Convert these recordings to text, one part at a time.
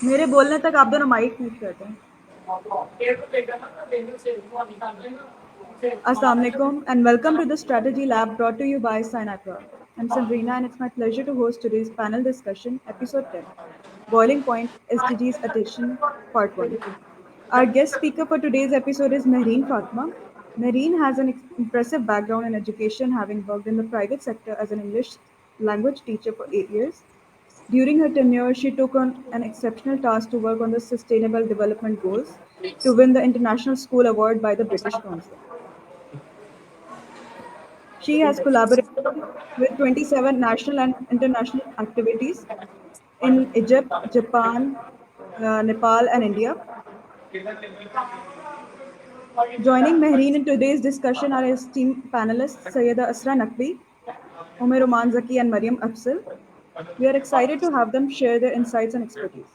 मेरे बोलने तक आप दोनों माइक म्यूट करते हैं. Assalamualaikum and welcome to the Strategy Lab brought to you by Sinatra. I'm Sandrina and it's my pleasure to host today's panel discussion, episode 10, Boiling Point SDGs Edition, Part 1. Our guest speaker for today's episode is Mehreen Fatma. Mehreen has an impressive background in education, having worked in the private sector as an English language teacher for 8 years. During her tenure, she took on an exceptional task to work on the Sustainable Development Goals to win the International School Award by the British Council. She has collaborated with 27 national and international activities in Egypt, Japan, Nepal, and India. Joining Mehreen in today's discussion are esteemed panelists Sayyida Asra Naqvi, Umer Oman Zaki, and Mariam Afzal. We are excited to have them share their insights and expertise.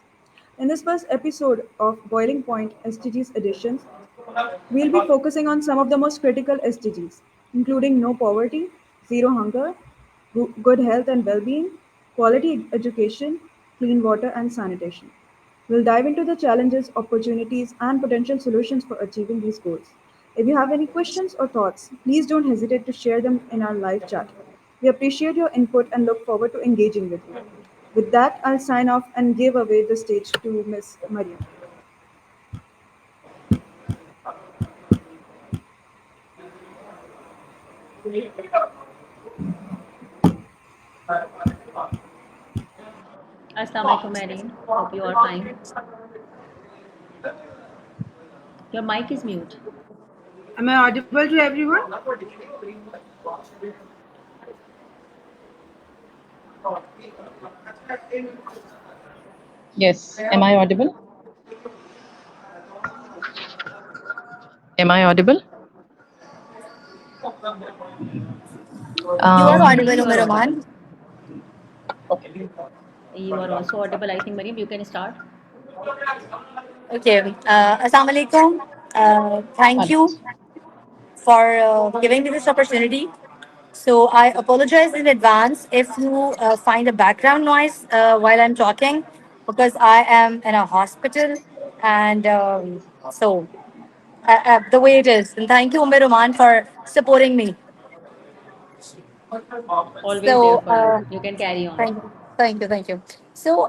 In this first episode of Boiling Point SDGs editions, we'll be focusing on some of the most critical SDGs, including no poverty, zero hunger, good health and well being, quality education, clean water, and sanitation. We'll dive into the challenges, opportunities, and potential solutions for achieving these goals. If you have any questions or thoughts, please don't hesitate to share them in our live chat. We appreciate your input and look forward to engaging with you. With that, I'll sign off and give away the stage to Ms. Mariam. Assalamualaikum, Erin. Hope you are fine. Your mic is mute. Am I audible to everyone? Yes. Am I audible? Am I audible? You are Yes, audible, you are Umar audible. Oman. Okay. You are also audible. I think, Mariam, you can start. Okay. Assalamu alaikum. Thank you for giving me this opportunity. So I apologize in advance if you find a background noise while I'm talking because I am in a hospital and the way it is. And thank you, Umar Oman, for supporting me. Always there So for you. You can carry on. thank you. Thank you. Thank you. So,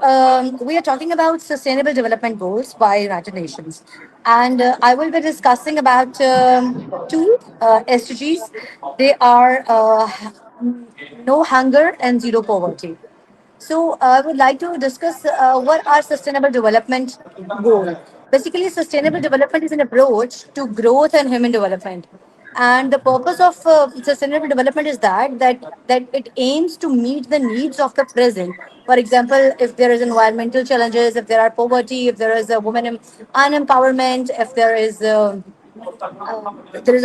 we are talking about Sustainable Development Goals by United Nations. And I will be discussing about two SDGs. They are no hunger and zero poverty. So I would like to discuss what are sustainable development goal. Basically, sustainable development is an approach to growth and human development. And the purpose of sustainable development is that it aims to meet the needs of the present. For example, if there is environmental challenges, if there are poverty, if there is a woman unempowerment, if there is an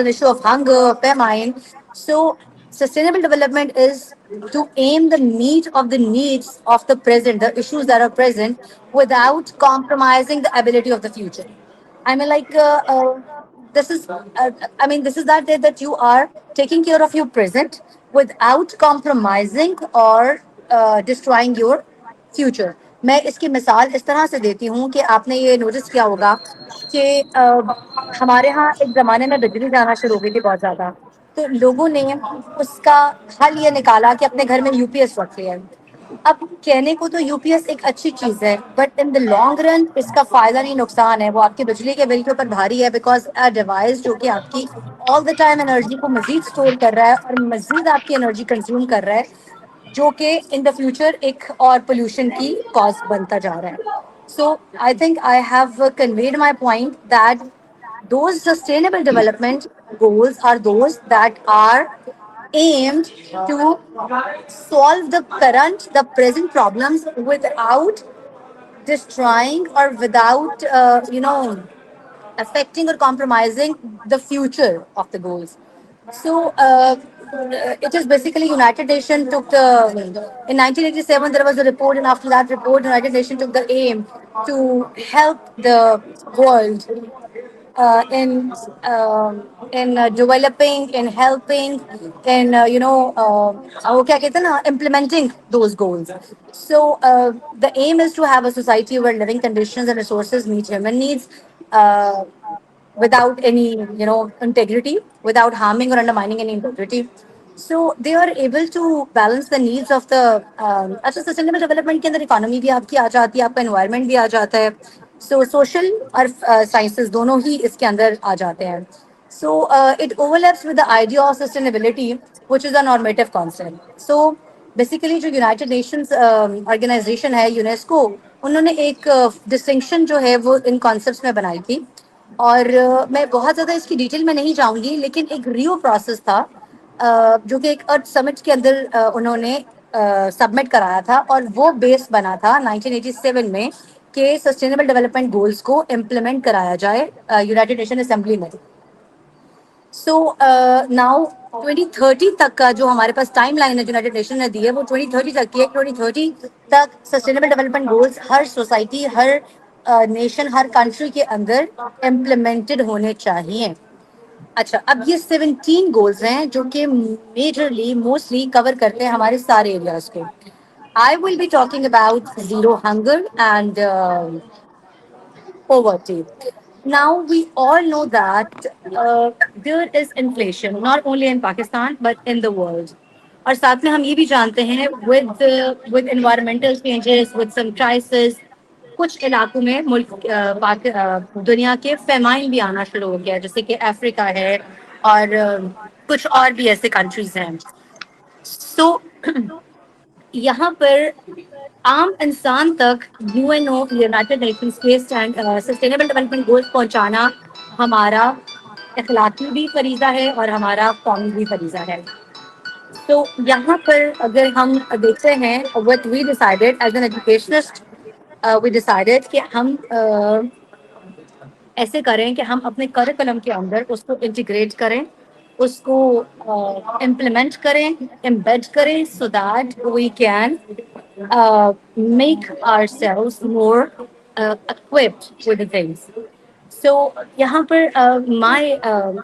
issue of hunger, famine. So, sustainable development is to aim the meet of the needs of the present, the issues that are present, without compromising the ability of the future. I mean, this is, this is that you are taking care of your present without compromising or destroying your future मैं इसकी मिसाल इस तरह से देती हूँ कि आपने ये नोटिस किया होगा कि हमारे यहाँ एक ज़माने में बिजली जाना शुरू हो गई थी बहुत ज़्यादा तो लोगों ने उसका हल ये निकाला कि अपने घर में यूपीएस रख लिया अब कहने को तो यूपीएस एक अच्छी चीज़ है but in the long run इसका फ़ायदा नहीं नुकसान है वो आपके बिजली के बिल के ऊपर भारी है बिकॉज अ डिवाइस जो कि आपकी ऑल द टाइम एनर्जी को मजीद स्टोर कर रहा है और मजीद आपकी एनर्जी कंज्यूम कर रहा है जो कि इन द फ्यूचर एक और पोल्यूशन की कॉज बनता जा रहा है so I think I have conveyed my point that those sustainable development goals are those that are aimed to solve the present problems without destroying or without affecting or compromising the future of the goals. So it is basically United Nations took the in 1987 there was a report and after that report United Nations took the aim to help the world developing, in helping, in वो क्या कहते हैं ना, implementing those goals. So the aim is to have a society where living conditions and resources meet human needs. Without any integrity, without harming or undermining any integrity. So they are able to balance the needs of the अच्छा sustainable development के अंदर economy भी आपकी आ जाती है, आपका environment भी आ जाता है. सो सोशल और साइंसेस दोनों ही इसके अंदर आ जाते हैं. So it overlaps with the idea of sustainability which is a normative concept. So basically जो यूनाइटेड नेशंस ऑर्गेनाइजेशन है यूनेस्को, उन्होंने एक डिस्टिंक्शन जो है वो इन कॉन्सेप्ट्स में बनाई थी. और मैं बहुत ज़्यादा इसकी डिटेल में नहीं जाऊंगी, लेकिन एक रियो प्रोसेस था जो कि एक अर्थ समिट के अंदर उन्होंने सबमिट कराया था, और वो बेस बना था 1987 में कि सस्टेनेबल डेवलपमेंट गोल्स को इम्प्लीमेंट कराया जाए यूनाइटेड नेशन असेंबली में. सो नाउ 2030 तक का जो हमारे पास टाइम लाइन है यूनाइटेड नेशन ने दी है, वो 2030 तक की है. 2030 तक सस्टेनेबल डेवलपमेंट गोल्स हर सोसाइटी, हर नेशन, हर कंट्री के अंदर इम्प्लीमेंटेड होने चाहिए. अच्छा, अब ये 17 गोल्स हैं जो कि मेजरली मोस्टली कवर करते हैं हमारे सारे एरियाज को. I will be talking about zero hunger and poverty. Now we all know that there is inflation not only in Pakistan but in the world. और साथ में हम ये भी जानते हैं with environmental changes, with some crisis, कुछ इलाकों में दुनिया के फेमाइन भी आना शुरू हो गया, जैसे कि अफ्रीका है और कुछ और भी ऐसे कंट्रीज हैं. सो यहाँ पर आम इंसान तक यूएनओ, यूनाइटेड नेशंस के सस्टेनेबल डेवलपमेंट गोल्स पहुंचाना हमारा इखलाकी भी फरीजा है और हमारा कौमी भी फरीजा है. तो यहाँ पर अगर हम देखते हैं, what we decided as an educationist, we decided कि हम ऐसे करें कि हम अपने करिकुलम के अंदर उसको इंटीग्रेट करें, उसको इम्प्लीमेंट करें, एम्बेड करें, so that we can make ourselves more equipped with the things. So, यहाँ पर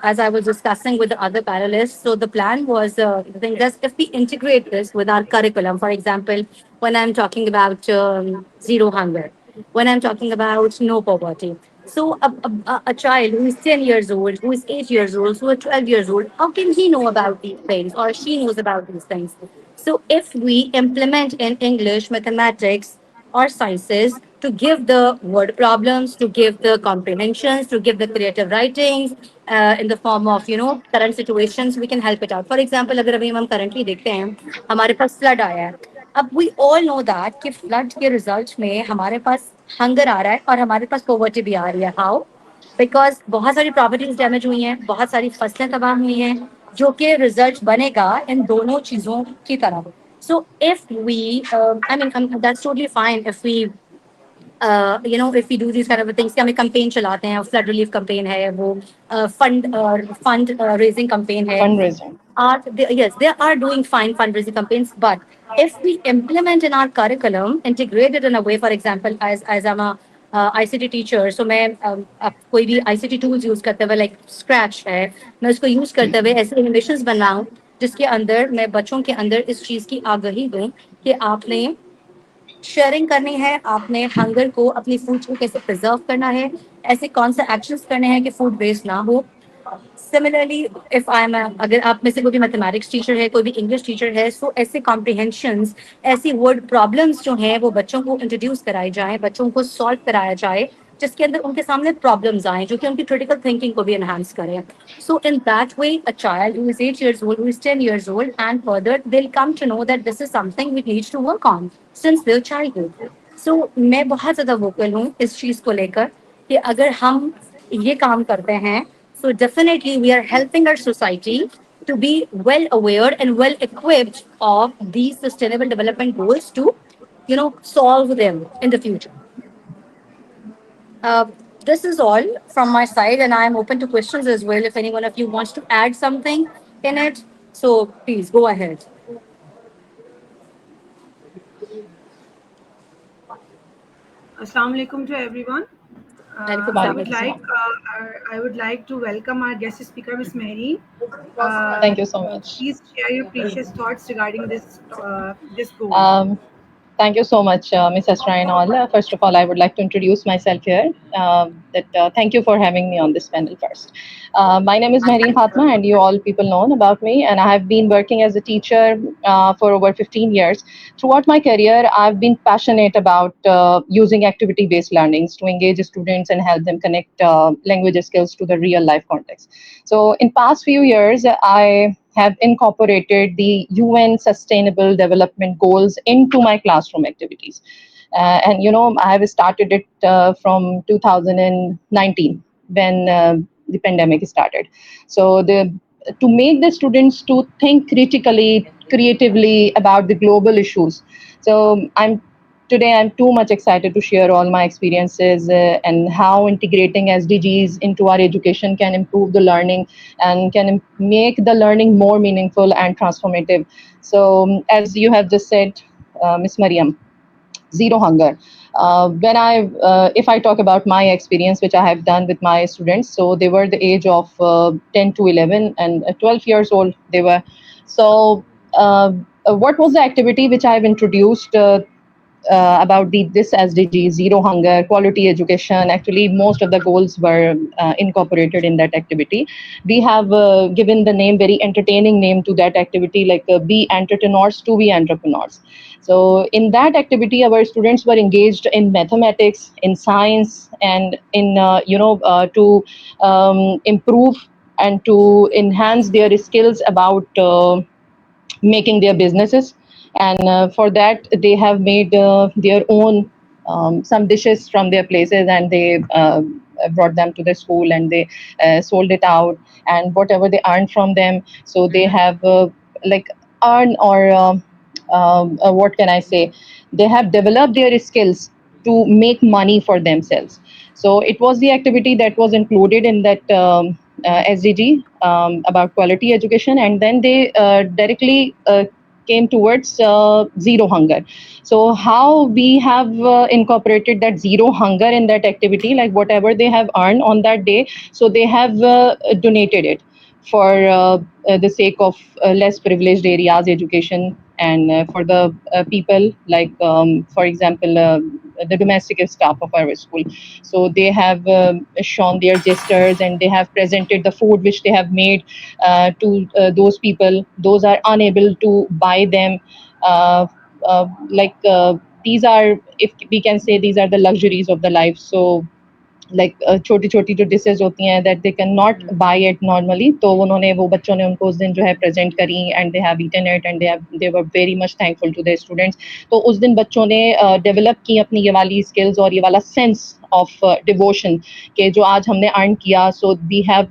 as I was discussing with the other panelists, so the plan was the thing that if we integrate this with our curriculum, for example, when I'm talking about zero hunger, when I'm talking about no poverty. So a child who is 10 years old, who is 8 years old, who is 12 years old, how can he know about these things or she knows about these things? So if we implement in English, mathematics, or sciences to give the word problems, to give the comprehensions, to give the creative writings in the form of current situations, we can help it out. For example, अगर अभी हम currently देखते हैं, हमारे पास flood आया है. अब we all know that कि flood के result में हमारे पास hunger आ रहा है और हमारे पास poverty भी आ रही है. How? Because बहुत सारी properties डैमेज हुई हैं, बहुत सारी फसलें तबाह हुई हैं, जो कि रिजल्ट बनेगा इन दोनों चीजों की तरफ. So if we, I mean, that's totally fine if we, if we do these kind of things. कि हमें campaign चलाते हैं, flood relief campaign है, वो fund raising campaign है. Fundraising. Yes, they are doing fine fundraising campaigns, but if we implement in our curriculum, integrate it in a way, for example, as I'm a ICT teacher, so मैं अब कोई भी ICT tools use करते हुए like Scratch है, मैं उसको use करते हुए ऐसे innovations बनाऊं जिसके अंदर मैं बच्चों के अंदर इस चीज की आगाही दूं कि आपने शेयरिंग करनी है, आपने हंगर को, अपनी फूड को कैसे प्रिजर्व करना है, ऐसे कौन से एक्शंस करने हैं कि फूड वेस्ट ना हो. सिमिलरली इफ आई एम, अगर आप में से कोई भी मैथमेटिक्स टीचर है, कोई भी इंग्लिश टीचर है, सो ऐसे कॉम्प्रिहेंशंस, ऐसी वर्ड प्रॉब्लम्स जो हैं वो बच्चों को इंट्रोड्यूस कराई जाए, बच्चों को सॉल्व कराया जाए, जिसके अंदर उनके सामने प्रॉब्लम्स आए जो कि उनकी क्रिटिकल थिंकिंग को भी एनहांस करें. So in that way a child who is 8 years old, who is 10 years old and further, they'll come to know that this is something we need to work on since their childhood. So मैं बहुत ज़्यादा vocal हूँ इस चीज़ को लेकर कि अगर हम ये काम करते हैं, so definitely we are helping our society to be well aware and well equipped of these sustainable development goals to, solve them in the future. Uh, this is all from my side, and I am open to questions as well if any one of you wants to add something in it. So please go ahead. Assalamu alaikum to everyone. And for I Sagar. would like to welcome our guest speaker, Ms. Mehreen. Thank you so much. Please share your precious thoughts regarding this goal. Um, Thank you so much, Ms. Asra and all. First of all, I would like to introduce myself here. Thank you for having me on this panel first. My name is Mehreen Fatma, and you all people know about me. And I have been working as a teacher for over 15 years. Throughout my career, I've been passionate about using activity-based learnings to engage students and help them connect language skills to the real life context. So, in past few years, I have incorporated the UN Sustainable Development Goals into my classroom activities. And I have started it from 2019 when the pandemic started. So to make the students to think critically, creatively about the global issues. So today I'm too much excited to share all my experiences and how integrating SDGs into our education can improve the learning and can make the learning more meaningful and transformative. So as you have just said, Miss Mariam, zero hunger. If I talk about my experience, which I have done with my students, so they were the age of 10 to 11 and 12 years old they were. So what was the activity which I have introduced about this SDG, zero hunger, quality education. Actually, most of the goals were incorporated in that activity. We have given the name, very entertaining name to that activity, like be entrepreneurs to be entrepreneurs. So in that activity, our students were engaged in mathematics, in science, and in to improve and to enhance their skills about making their businesses. And for that they have made their own some dishes from their places, and they brought them to the school, and they sold it out, and whatever they earned from them, so they have like earn or what can I say, they have developed their skills to make money for themselves. So it was the activity that was included in that SDG about quality education, and then they directly came towards zero hunger. So how we have incorporated that zero hunger in that activity, like whatever they have earned on that day, so they have donated it for the sake of less privileged areas education, and for the people, like for example the domestic staff of our school. So they have shown their gestures, and they have presented the food which they have made to those people those are unable to buy them. These are, if we can say, these are the luxuries of the life. So like छोटी छोटी जो dishes होती हैं that they can not buy it normally, तो उन्होंने, वो बच्चों ने उनको उस दिन जो है प्रेजेंट करी, and they have eaten it, and they were very much thankful to the students. तो उस दिन बच्चों ने डेवलप की अपनी ये वाली स्किल्स और ये वाला सेंस ऑफ डिवोशन कि जो आज हमने अर्न किया, so we have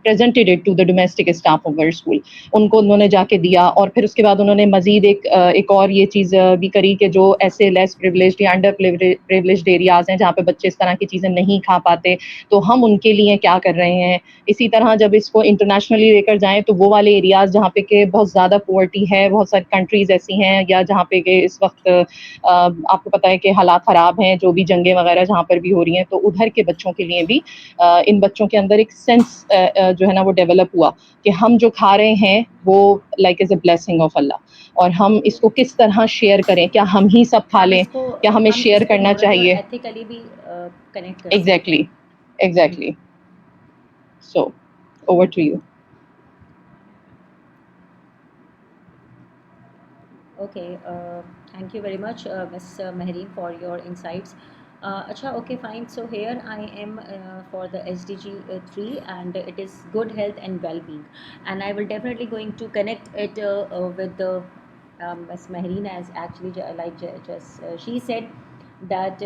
presented it to the domestic staff of our school. उनको उन्होंने जाके दिया, और फिर उसके बाद उन्होंने मजीद एक और ये चीज़ भी करी कि जो ऐसे लेस प्रिविलेज्ड या अंडर प्रिविलेज्ड एरियाज़ हैं जहाँ पे बच्चे इस तरह की चीज़ें नहीं खा पाते, तो हम उनके लिए क्या कर रहे हैं. इसी तरह जब इसको इंटरनेशनली लेकर जाएँ, तो वो वाले एरियाज़ जहाँ पे कि बहुत ज़्यादा पॉवर्टी है, बहुत सारी कंट्रीज़ ऐसी हैं, या जहाँ पे कि इस वक्त आपको पता है कि हालात ख़राब हैं, जो भी जंगें वगैरह जहाँ पर भी हो रही हैं, तो उधर के बच्चों के लिए भी इन बच्चों के अंदर एक सेंस जो है ना वो डेवलप हुआ कि हम जो खा रहे हैं वो like is a blessing of Allah, और हम इसको किस तरह शेयर करें. क्या हम ही सब खा लें, क्या हमें शेयर करना चाहिए. एथिकली भी कनेक्ट कर exactly. So over to you. Okay, thank you very much, Ms. Mehreen, for your insights. Acha, okay, fine. So here I am for the SDG 3, and it is good health and well-being. And I will definitely going to connect it with the Ms. Mehreen, as actually she said that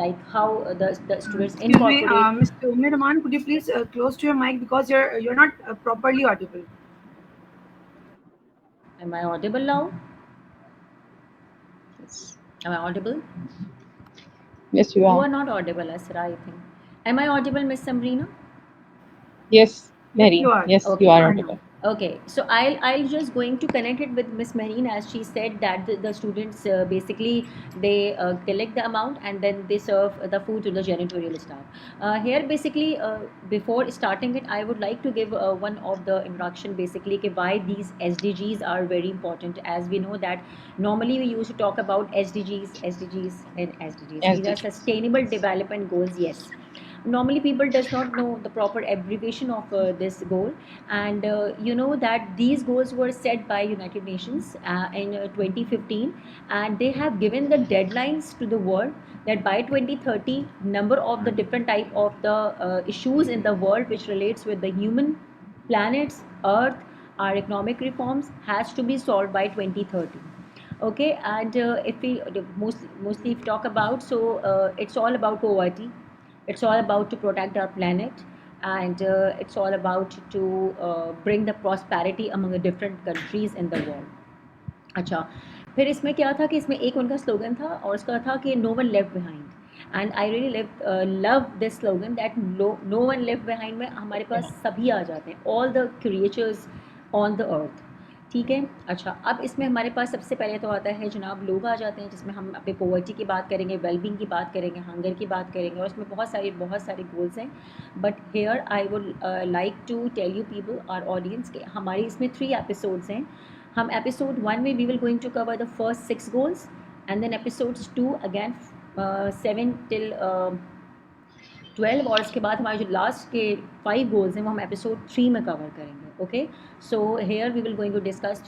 like how the students Excuse me, incorporate. Mr. Umair Rahman, could you please close to your mic because you're not properly audible. Am I audible now? Am I audible? Yes, you You are. are not audible, Asra, I think. Am I audible, Miss Samrina? Yes, Mary. you are. Yes, Okay, you are fine. audible. Okay, so I'll just going to connect it with Miss Mehreen, as she said that the students basically they collect the amount and then they serve the food to the janitorial staff. Here basically before starting it, I would like to give one of the introduction basically कि why these SDGs are very important. As we know that normally we used to talk about SDGs and SDGs. These are SDGs. sustainable development goals. Yes, normally people does not know the proper abbreviation of this goal, and you know that these goals were set by United Nations in 2015, and they have given the deadlines to the world that by 2030 number of the different type of the issues in the world which relates with the human, planets, earth, our economic reforms has to be solved by 2030. Okay, and if we mostly if we talk about, so it's all about poverty, it's all about to protect our planet, and it's all about to bring the prosperity among the different countries in the world. अच्छा, फिर इसमें क्या था कि इसमें एक उनका slogan था और उसका था कि no one left behind, and I really love this slogan that no one left behind में हमारे पास सभी आ जाते हैं, all the creatures on the earth. ठीक है, अच्छा, अब इसमें हमारे पास सबसे पहले तो आता है जनाब लोग आ जाते हैं, जिसमें हम अपने पॉवर्टी की बात करेंगे, वेलबींग की बात करेंगे, हंगर की बात करेंगे, और उसमें बहुत सारे गोल्स हैं। But here I would like to tell you people or audience के हमारी इसमें 3 एपिसोड्स हैं। हम एपिसोड 1 में we will going to cover the first 6 goals, and then episodes 2 again 7 till 12, और इसके बाद हमारे जो लास्ट के 5 गोल्स हैं वो हम एपिसोड 3 में कवर करेंगे। Okay, so here we will going to discuss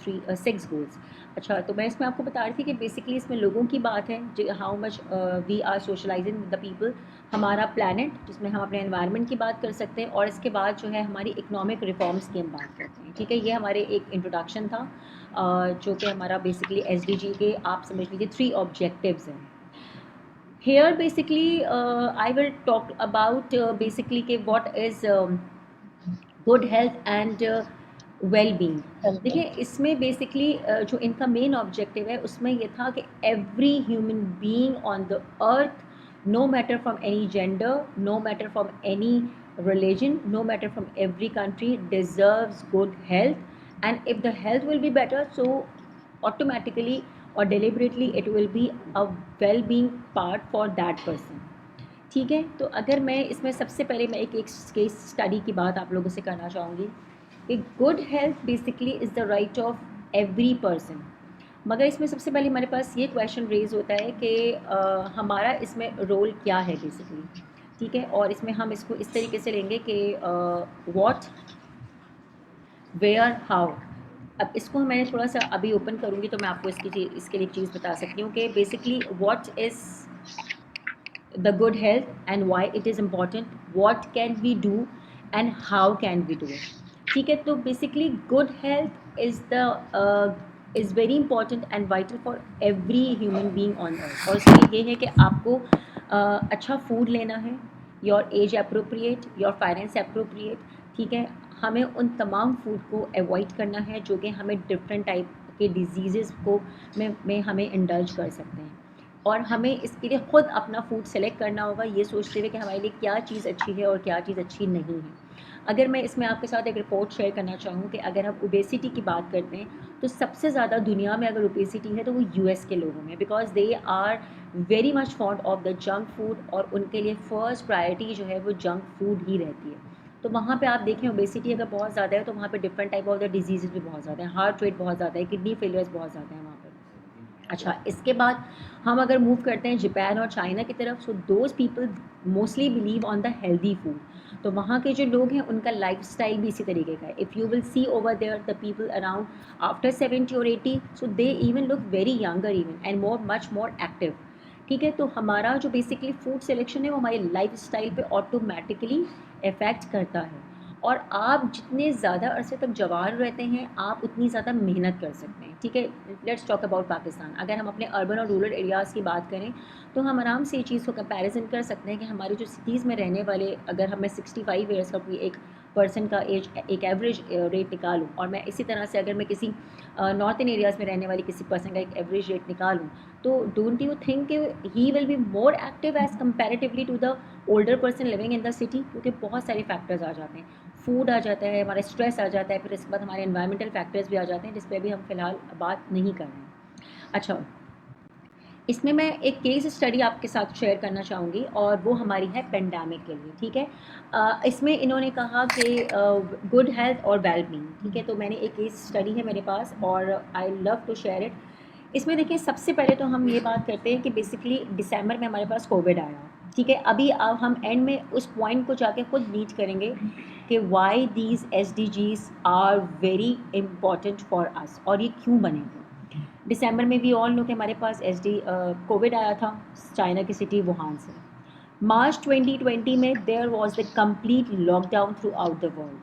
6 goals. अच्छा, तो मैं इसमें आपको बता रही थी कि बेसिकली इसमें लोगों की बात है, how much we are socialising with the people, हमारा प्लानट जिसमें हम अपने एनवायरनमेंट की बात कर सकते हैं, और इसके बाद जो है हमारी इकोनॉमिक रिफॉर्म्स की हम बात करते हैं। ठीक है, ये हमारे एक इंट्रोडक्शन था जो कि हमारा बेसिकली SDG के आप समझ लीजिए 3 ऑब्जेक्टिव्स हैं। Here basically I will talk about basically कि what is good health and well-being। देखिए इसमें बेसिकली जो इनका मेन ऑब्जेक्टिव है उसमें ये था कि every human being on the earth, no matter from any gender, no matter from any religion, no matter from every country, deserves good health, and if the health will be better, so automatically or deliberately it will be a well-being part for that person। ठीक है, तो अगर मैं इसमें सबसे पहले मैं एक केस स्टडी की बात आप लोगों से करना चाहूँगी कि good health basically is the right of every person. मगर इसमें सबसे पहले हमारे पास ये क्वेश्चन रेज होता है कि हमारा इसमें रोल क्या है बेसिकली। ठीक है, और इसमें हम इसको इस तरीके से लेंगे कि व्हाट, वेयर, हाउ। अब इसको मैंने थोड़ा सा अभी ओपन करूँगी तो मैं आपको इसके लिए एक चीज़ बता सकती हूँ कि basically what is the good health and why it is important, what can we do and how can we do it। ठीक है, तो basically good health is very important and vital for every human being on earth। और उसमें ये है कि आपको अच्छा फूड लेना है, your age appropriate, your finance appropriate। ठीक है, हमें उन तमाम फूड को अवॉइड करना है जो कि हमें डिफरेंट टाइप के डिजीज़ को में हमें इंडल्ज कर सकते हैं, और हमें इसके लिए ख़ुद अपना फूड सेलेक्ट करना होगा ये सोचते हुए कि हमारे लिए क्या चीज़ अच्छी है और क्या चीज़ अच्छी नहीं है। अगर मैं इसमें आपके साथ एक रिपोर्ट शेयर करना चाहूँ कि अगर हम ओबेसिटी की बात करते हैं तो सबसे ज़्यादा दुनिया में अगर ओबेसिटी है तो वो US के लोगों में, because they are very much fond of the junk food, और उनके लिए फ़र्स्ट प्रायोरिटी जो है वो जंक फूड ही रहती है। तो वहाँ पे आप देखें ओबेसिटी अगर बहुत ज़्यादा है तो वहाँ पे different type of the disease भी बहुत ज़्यादा है, हार्ट रेट बहुत ज़्यादा है, किडनी फेलियर्स बहुत ज़्यादा है वहाँ पर। अच्छा, इसके बाद हम अगर मूव करते हैं जापान और चाइना की तरफ, so those people mostly believe on the healthy food. तो वहाँ के जो लोग हैं उनका लाइफस्टाइल भी इसी तरीके का है। If you will see over there the people around after 70 और 80, so they even look very younger even and much more active. ठीक है, तो हमारा जो बेसिकली फूड सिलेक्शन है वो हमारे लाइफस्टाइल पे ऑटोमेटिकली इफ़ेक्ट करता है, और आप जितने ज़्यादा अरसे तक जवान रहते हैं आप उतनी ज़्यादा मेहनत कर सकते हैं। ठीक है, लेट्स टॉक अबाउट पाकिस्तान। अगर हम अपने अर्बन और रूरल एरियाज़ की बात करें तो हम आराम से ये चीज़ को कंपैरिजन कर सकते हैं कि हमारी जो सिटीज़ में रहने वाले, अगर हम मैं 65 ईयर्स का कोई एक पर्सन का एज एक एवरेज रेट निकालूं, और मैं इसी तरह से अगर मैं किसी नॉर्थन एरियाज़ में रहने वाली किसी पर्सन का एक एवरेज रेट निकालूं, तो don't you think he will be more active as comparatively to the older person living in the city, क्योंकि बहुत सारे फैक्टर्स आ जाते हैं। फूड आ जाता है, हमारा स्ट्रेस आ जाता है, फिर इसके बाद हमारे एनवायरमेंटल फैक्टर्स भी आ जाते हैं, जिस पे अभी हम फ़िलहाल बात नहीं कर रहे हैं। अच्छा, इसमें मैं एक केस स्टडी आपके साथ शेयर करना चाहूँगी और वो हमारी है पेंडेमिक के लिए, ठीक है। इसमें इन्होंने कहा कि गुड हेल्थ और वेल बीइंग, ठीक है। तो मैंने एक केस स्टडी है मेरे पास और I love to share it. इसमें देखिए, सबसे पहले तो हम ये बात करते हैं कि बेसिकली दिसंबर में हमारे पास कोविड आया, ठीक है। अभी अब हम एंड में उस पॉइंट को जाके खुद रीच करेंगे कि why these SDGs are very important for us, और ये क्यों बने थे। दिसंबर में भी ऑल नो कि हमारे पास कोविड आया था चाइना की सिटी वुहान से। मार्च 2020 में there was the complete lockdown throughout the world,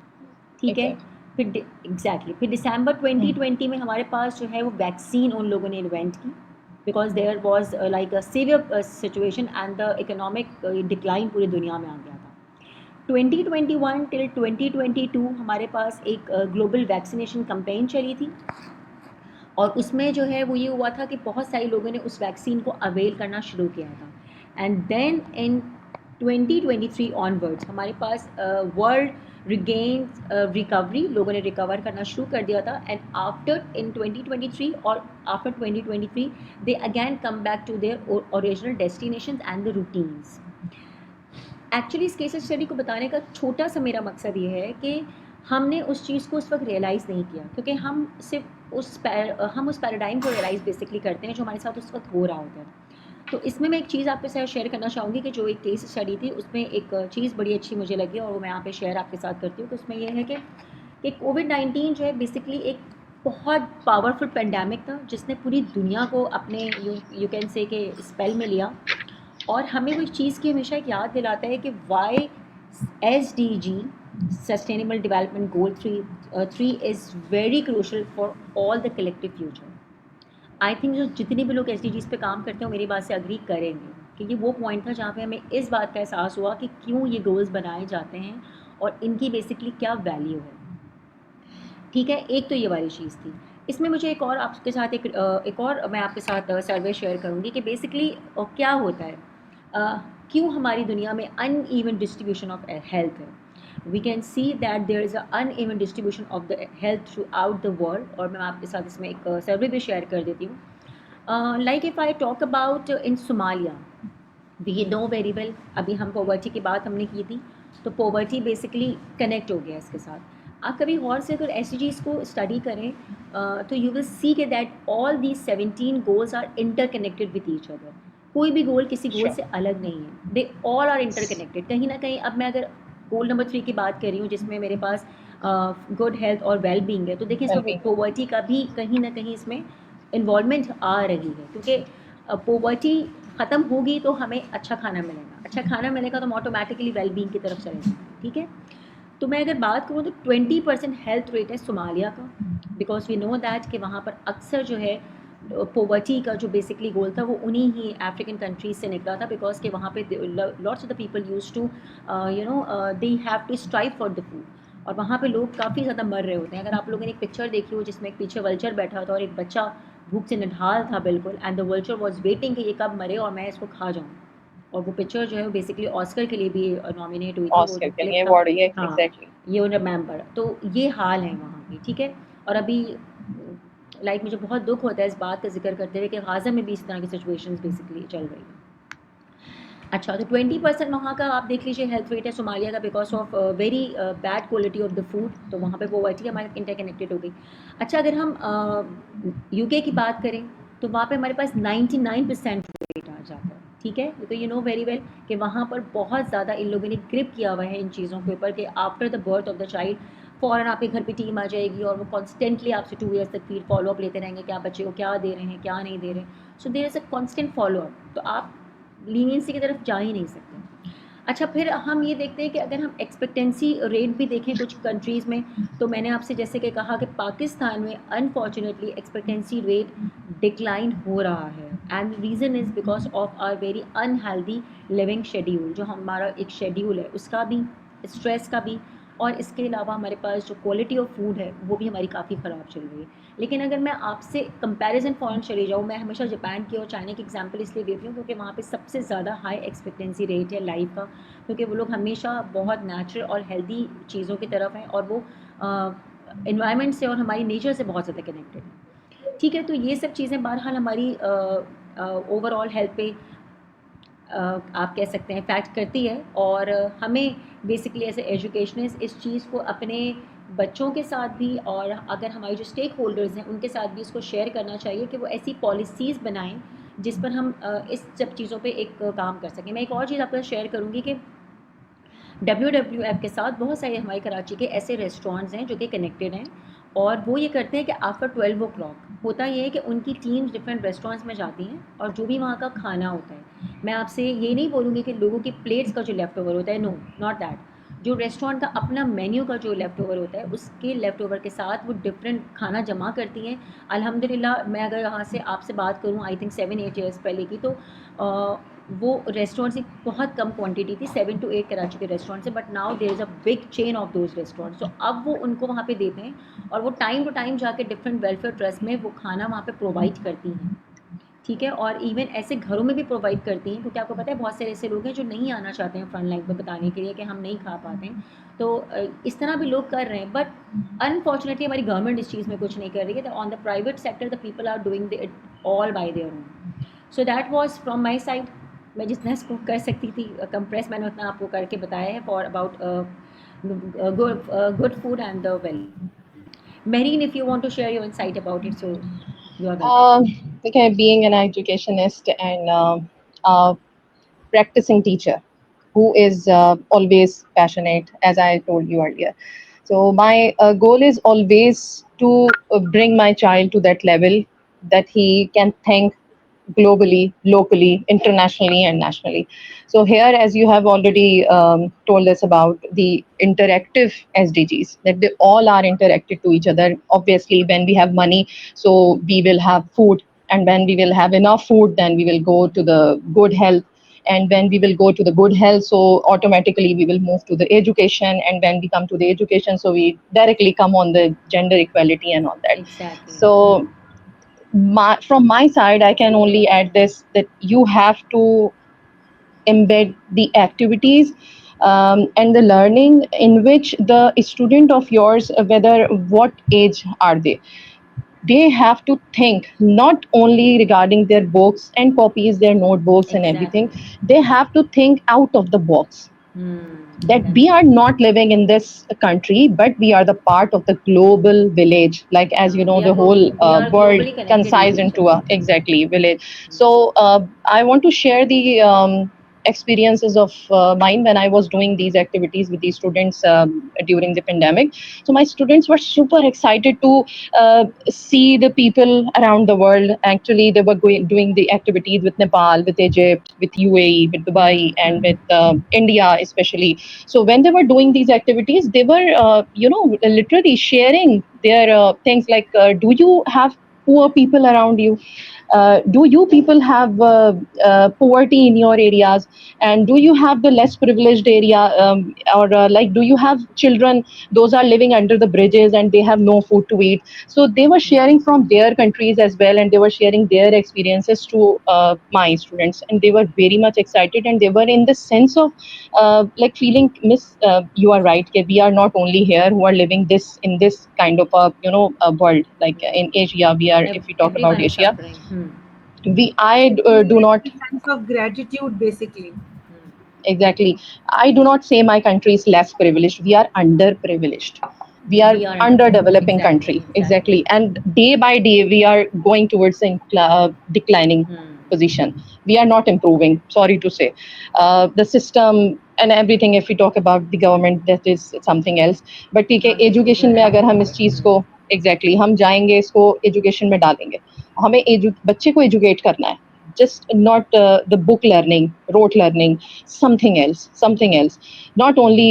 ठीक है। फिर एग्जैक्टली फिर दिसंबर 2020 में हमारे पास जो है वो वैक्सीन उन लोगों ने इन्वेंट की, because there was like a severe situation and the economic decline पूरी दुनिया में आ गया था। 2021 टिल 2022 हमारे पास एक ग्लोबल वैक्सीनेशन कैंपेन चली थी, और उसमें जो है वो ये हुआ था कि बहुत सारे लोगों ने उस वैक्सीन को अवेल करना शुरू किया था। एंड देन इन 2023 ऑनवर्ड्स हमारे पास वर्ल्ड रिगेन रिकवरी, लोगों ने रिकवर करना शुरू कर दिया था। एंड आफ्टर इन 2023 और after 2023 they again come back to their original destinations and the routines. Actually इस केस स्टडी को बताने का छोटा सा मेरा मकसद ये है कि हमने उस चीज़ को उस वक्त रियलाइज़ नहीं किया, क्योंकि हम सिर्फ हम उस पैराडाइम को रियलाइज़ बेसिकली करते हैं जो हमारे साथ उस वक्त हो रहा होता है। तो इसमें मैं एक चीज़ आपके साथ शेयर करना चाहूँगी कि जो एक केस स्टडी थी उसमें एक चीज़ बड़ी अच्छी मुझे लगी और वो मैं यहाँ पे शेयर आपके साथ करती हूँ। तो उसमें यह है कि कोविड-19 जो है बेसिकली एक बहुत पावरफुल पेंडेमिक था जिसने पूरी दुनिया को अपने यू कैन से के स्पेल में लिया, और हमें वो इस चीज़ की हमेशा एक याद दिलाता है कि why SDG sustainable development goal 3 is very crucial for all the collective future. I think जो जितने भी लोग SDGs पे काम करते हैं वो मेरी बात से अग्री करेंगे कि ये वो पॉइंट था जहाँ पे हमें इस बात का एहसास हुआ कि क्यों ये गोल्स बनाए जाते हैं और इनकी बेसिकली क्या वैल्यू है, ठीक है। एक तो ये वाली चीज़ थी। इसमें मुझे एक और आपके साथ एक और मैं आपके साथ सर्वे शेयर करूँगी कि बेसिकली क्या होता है, क्यों हमारी दुनिया में अनइवन डिस्ट्रीब्यूशन ऑफ हेल्थ है। We can see that there is a uneven distribution of the health throughout the world, और मैं आपके साथ इसमें एक सर्वे भी शेयर कर देती हूँ। Like if I talk about in Somalia, we know very well, अभी हम पॉवर्टी की बात हमने की थी, तो पॉवर्टी बेसिकली कनेक्ट हो गया इसके साथ। आप कभी गौर से अगर SDGs को स्टडी करें तो यू विल सी के that all these 17 goals are interconnected with each other. कोई भी गोल किसी गोल से अलग नहीं है, दे ऑल आर इंटरकनेक्टेड कहीं ना कहीं। अब मैं अगर गोल नंबर 3 की बात कर रही हूँ जिसमें मेरे पास गुड हेल्थ और वेल बीइंग है, तो देखिए इसमें पॉवर्टी का भी कहीं ना कहीं इसमें इन्वॉल्वमेंट आ रही है, क्योंकि पॉवर्टी ख़त्म होगी तो हमें अच्छा खाना मिलेगा, अच्छा खाना मिलेगा तो हम ऑटोमेटिकली वेल बीइंग की तरफ चले जाएंगे, ठीक है। तो मैं अगर बात करूँ तो 20% हेल्थ रेट है सोमालिया का, बिकॉज वी नो दैट कि वहाँ पर अक्सर जो है पॉवर्टी का जो बेसिकली गोल था वो उन्हीं ही अफ्रीकन कंट्रीज से निकला था, बिकॉज के वहाँ पे lots of the people use to they have to strive for the food, और वहाँ पे लोग काफ़ी ज़्यादा मर रहे होते हैं। अगर आप लोगों ने एक पिक्चर देखी हो जिसमें एक पीछे वल्चर बैठा था और एक बच्चा भूख से निढाल था बिल्कुल, and the vulture was waiting कि ये कब मरे और मैं इसको खा जाऊँ, और वो पिक्चर जो है वो बेसिकली ऑस्कर के लिए भी नॉमिनेट हुई थी, हाँ यू रिमेंबर। तो ये हाल है वहाँ की, ठीक है। और अभी लाइक मुझे बहुत दुख होता है इस बात का जिक्र करते हुए कि गाज़ा में भी इस तरह की सिचुएशंस बेसिकली चल रही है। अच्छा, तो 20% वहाँ का आप देख लीजिए हेल्थ रेट है सोमालिया का, because of very bad quality of the food, तो वहाँ पे पॉवर्टी हमारे इंटरकनेक्टेड हो गई। अच्छा, अगर हम UK की बात करें तो वहाँ पे हमारे पास 99% रेट आ जाता है, ठीक है। तो यू नो वेरी वेल कि वहाँ पर बहुत ज़्यादा इन लोगों ने ग्रिप किया हुआ है इन चीज़ों के ऊपर कि after the birth of the child फ़ौरन आपके घर पे टीम आ जाएगी और वो कॉन्स्टेंटली आपसे 2 ईयर्स तक फीड फॉलोअप लेते रहेंगे कि आप बच्चे को क्या दे रहे हैं क्या नहीं दे रहे। So there is a constant follow up, तो आप लीनियंसी की तरफ जा ही नहीं सकते। अच्छा, फिर हम ये देखते हैं कि अगर हम एक्सपेक्टेंसी रेट भी देखें कुछ कंट्रीज़ में, तो मैंने आपसे जैसे कि कहा कि पाकिस्तान में अनफॉर्चुनेटली एक्सपेक्टेंसी रेट डिक्लाइन हो रहा है, and reason is because of our very unhealthy living schedule. जो हमारा एक शेड्यूल है उसका भी, स्ट्रेस का भी, और इसके अलावा हमारे पास जो क्वालिटी ऑफ फूड है वो भी हमारी काफ़ी ख़राब चल रही है। लेकिन अगर मैं आपसे कंपैरिजन फ़ॉरेन चली जाऊँ, मैं हमेशा जापान की और चाइना की एग्जांपल इसलिए देती हूँ क्योंकि वहाँ पे सबसे ज़्यादा हाई एक्सपेक्टेंसी रेट है लाइफ का, क्योंकि वो लोग हमेशा बहुत नेचुरल और हेल्दी चीज़ों की तरफ हैं और वो इन्वायरमेंट से और हमारी नेचर से बहुत ज़्यादा कनेक्टेड है। ठीक है, तो ये सब चीज़ें बहरहाल हमारी ओवरऑल हेल्थ पे आप कह सकते हैं इफ़ेक्ट करती है, और हमें बेसिकली एज ए एजुकेशनिस्ट इस चीज़ को अपने बच्चों के साथ भी, और अगर हमारे जो स्टेक होल्डर्स हैं उनके साथ भी इसको शेयर करना चाहिए कि वो ऐसी पॉलिसीज़ बनाएं जिस पर हम इस सब चीज़ों पे एक काम कर सकें। मैं एक और चीज़ आपके साथ शेयर करूँगी कि WWF के साथ बहुत सारे हमारे कराची के ऐसे रेस्टोरेंट्स हैं जो कि कनेक्टेड हैं, और वो ये करते हैं कि आफ्टर 12 o'clock होता ये है कि उनकी टीम्स डिफरेंट रेस्टोरेंट्स में जाती हैं और जो भी वहाँ का खाना होता है, मैं आपसे ये नहीं बोलूँगी कि लोगों की प्लेट्स का जो लेफ़्ट ओवर होता है, नो नॉट दैट, जो रेस्टोरेंट का अपना मेन्यू का जो लेफ़्ट ओवर होता है उसके लेफ़्ट ओवर के साथ वो डिफरेंट खाना जमा करती हैं। अल्हम्दुलिल्लाह मैं अगर यहाँ से आपसे बात करूँ आई थिंक 7-8 ईयर्स पहले की, तो वो रेस्टोरेंट्स की बहुत कम क्वांटिटी थी, 7 to 8 कराची के रेस्टोरेंट से, but now there is a big chain of those restaurants. तो अब वो उनको वहाँ पे देते हैं और वो टाइम टू टाइम जाके डिफरेंट वेलफेयर ट्रस्ट में वो खाना वहाँ पे प्रोवाइड करती हैं। ठीक है, और इवन ऐसे घरों में भी प्रोवाइड करती हैं, क्योंकि आपको पता है बहुत सारे ऐसे लोग हैं जो नहीं आना चाहते हैं फ्रंट लाइन पे बताने के लिए कि हम नहीं खा पाते हैं, तो इस तरह भी लोग कर रहे हैं, बट अनफॉर्चुनेटली हमारी गवर्नमेंट इस चीज़ में कुछ नहीं कर रही है। On the private sector the people are doing it all by their own. So that was from my side. मैं जितना इसको कर सकती थी कंप्रेस मैंने उतना आपको करके बताया है for about good food and the well. Mehreen, if you want to share your insight about it, so you are welcome. Okay, being an educationist and a practicing teacher who is always passionate, as I told you earlier. So my goal is always to bring my child to that level that he can think globally, locally, internationally, and nationally. So here, as you have already told us about the interactive SDGs, that they all are interacted to each other. Obviously, when we have money, so we will have food, and when we will have enough food, then we will go to the good health, and when we will go to the good health, so automatically we will move to the education, and when we come to the education, so we directly come on the gender equality and all that. Exactly. So from my side, I can only add this, that you have to embed the activities and the learning in which the student of yours, whether what age are they have to think not only regarding their books and copies, their notebooks and Exactly. everything. They have to think out of the box, that That's we are not living in this country, but we are the part of the global village. Like, as you know, we the are whole we are world globally connected with concise each into other. a exactly village. So I want to share the experiences of mine when I was doing these activities with these students during the pandemic. So my students were super excited to see the people around the world. Actually, they were doing the activities with Nepal, with Egypt, with UAE, with Dubai, and with India especially. So when they were doing these activities, they were, literally sharing their things like, do you have poor people around you? Do you people have poverty in your areas? And do you have the less privileged area? Or like, do you have children, those are living under the bridges and they have no food to eat? So they were sharing from their countries as well, and they were sharing their experiences to my students, and they were very much excited, and they were in the sense of like feeling, miss, you are right, that we are not only here who are living this in this kind of a world. Like in Asia, we are, if we talk about Everyone is Asia, suffering. I do There not is a sense of gratitude, basically. exactly. I do not say my country is less privileged. We are underprivileged. We are We are underdeveloping exactly, country, exactly. exactly. And day by day, we are going towards a declining position. We are not improving. Sorry to say, the system and everything. If we talk about the government, that is something else. But ठीक है, Not doing a education good में enough अगर हम job. इस चीज को exactly हम जाएंगे, इसको education में डालेंगे, हमें बच्चे को educate करना है, just not the book learning, rote learning, something else. Not only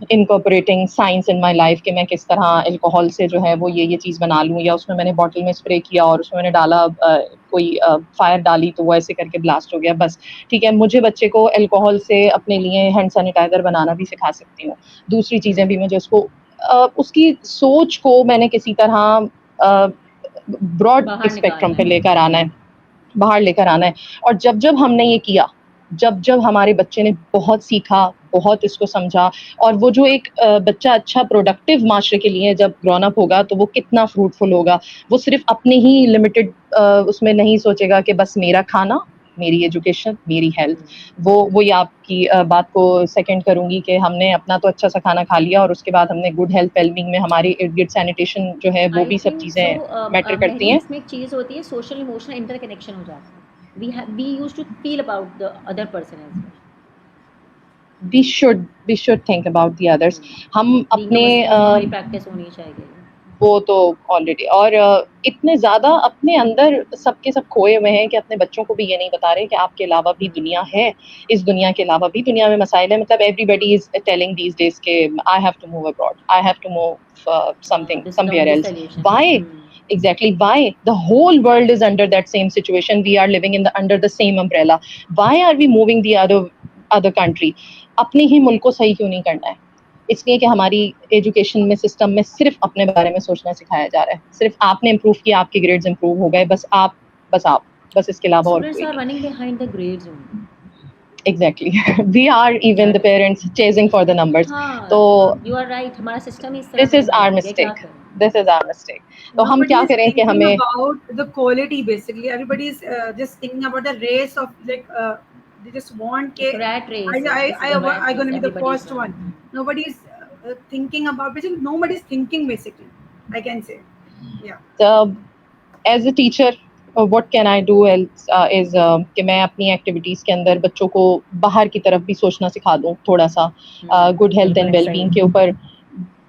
incorporating science in my life कि मैं किस तरह अल्कोहल से जो है वो ये चीज़ बना लूँ, या उसमें मैंने बॉटल में स्प्रे किया और उसमें मैंने डाला कोई फायर डाली तो वो ऐसे करके ब्लास्ट हो गया, बस ठीक है। मुझे बच्चे को अल्कोहल से अपने लिए हैंड सैनिटाइजर बनाना भी सिखा सकती हूँ, दूसरी चीज़ें भी मुझे उसको उसकी सोच को मैंने किसी तरह ब्रॉड बाहर स्पेक्ट्रम निकालना पे है। लेकर आना है, बाहर लेकर आना है। और जब हमने ये किया, जब हमारे बच्चे ने बहुत सीखा, बहुत इसको समझा, और वो जो एक बच्चा अच्छा प्रोडक्टिव माशरे के लिए जब ग्रोन अप होगा तो वो कितना फ्रूटफुल होगा। वो सिर्फ अपने ही लिमिटेड उसमें नहीं सोचेगा कि बस मेरा खाना, मेरी एजुकेशन, मेरी हेल्थ। वो ये आपकी बात को सेकंड करूंगी कि हमने अपना तो अच्छा सा खाना खा लिया और उसके बाद हमने गुड हेल्थ वेलबींग में हमारे इर्द गिर्द सैनिटेशन जो है वो आई भी सब थिंक सो। चीज़ें मैटर करती महरीन, हैं। इसमें एक चीज़ होती है, सोशल इमोशनल इंटरकनेक्शन हो जाता है। We use to feel about the other person as well. We should think about the others. हम बीइंग अ अपने मुस्लिम हमारी प्रैक्टिस होनी चाहिए। वो तो ऑलरेडी, और इतने ज़्यादा अपने अंदर सबके सब खोए हुए हैं कि अपने बच्चों को भी ये नहीं बता रहे कि आपके अलावा भी दुनिया है, इस दुनिया के अलावा भी दुनिया में मसाइल है। मतलब everybody is telling these days के I have to move abroad, I have to move something this is somewhere the else. Solution. Why? Exactly, why? The whole world is under that same situation. We are living in under the same umbrella. Why are we moving the other country? अपने ही मुल्क को सही क्यों नहीं करना है? इसलिए कि हमारी एजुकेशन में, सिस्टम में सिर्फ अपने बारे में सोचना सिखाया जा रहा है। सिर्फ आपने इम्प्रूव किया, आपके ग्रेड्स इम्प्रूव हो गए, बस इसके अलावा और Students कोई are नहीं। running behind the grades only. Exactly. We are even the parents chasing for the numbers. हाँ, तो you are right. हमारा सिस्टम ही इस तरह this का is बना our दिया, क्या mistake. करें? This is our mistake. तो हम Nobody क्या is करें कि thinking हमें about the quality. Basically, everybody is just thinking about the race of like they just want It's ke, rat race. I This is a rat I race. gonna be the Everybody is first running. one. Nobody is thinking about basically. Nobody is thinking basically. I can say, yeah. As a teacher what can I do else is कि मैं अपनी activities के अंदर बच्चों को बाहर की तरफ भी सोचना सिखा दूँ, थोड़ा सा गुड हेल्थ एंड वेलबींग के ऊपर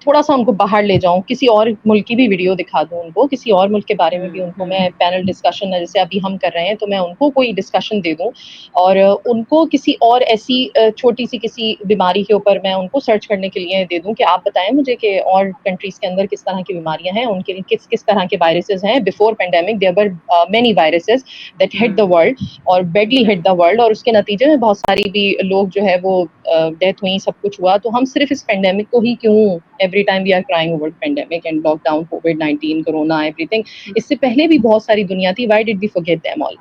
थोड़ा सा उनको बाहर ले जाऊँ, किसी और मुल्क की भी वीडियो दिखा दूँ उनको, किसी और मुल्क के बारे में भी उनको मैं पैनल डिस्कशन जैसे अभी हम कर रहे हैं तो मैं उनको कोई डिस्कशन दे दूँ, और उनको किसी और ऐसी छोटी सी किसी बीमारी के ऊपर मैं उनको सर्च करने के लिए दे दूँ कि आप बताएं मुझे कि और कंट्रीज़ के अंदर किस तरह की बीमारियां हैं, उनके लिए किस किस तरह के वायरसेस हैं। Before pandemic there were many viruses that hit the world और बेडली हिट द वर्ल्ड, और उसके नतीजे में बहुत सारी भी लोग जो है वो डेथ हुई, सब कुछ हुआ। तो हम सिर्फ इस पेंडेमिक को ही क्यों every time we are crying over pandemic and lockdown, COVID-19, corona, everything, इससे पहले भी बहुत सारी दुनिया थी, why did we forget them all?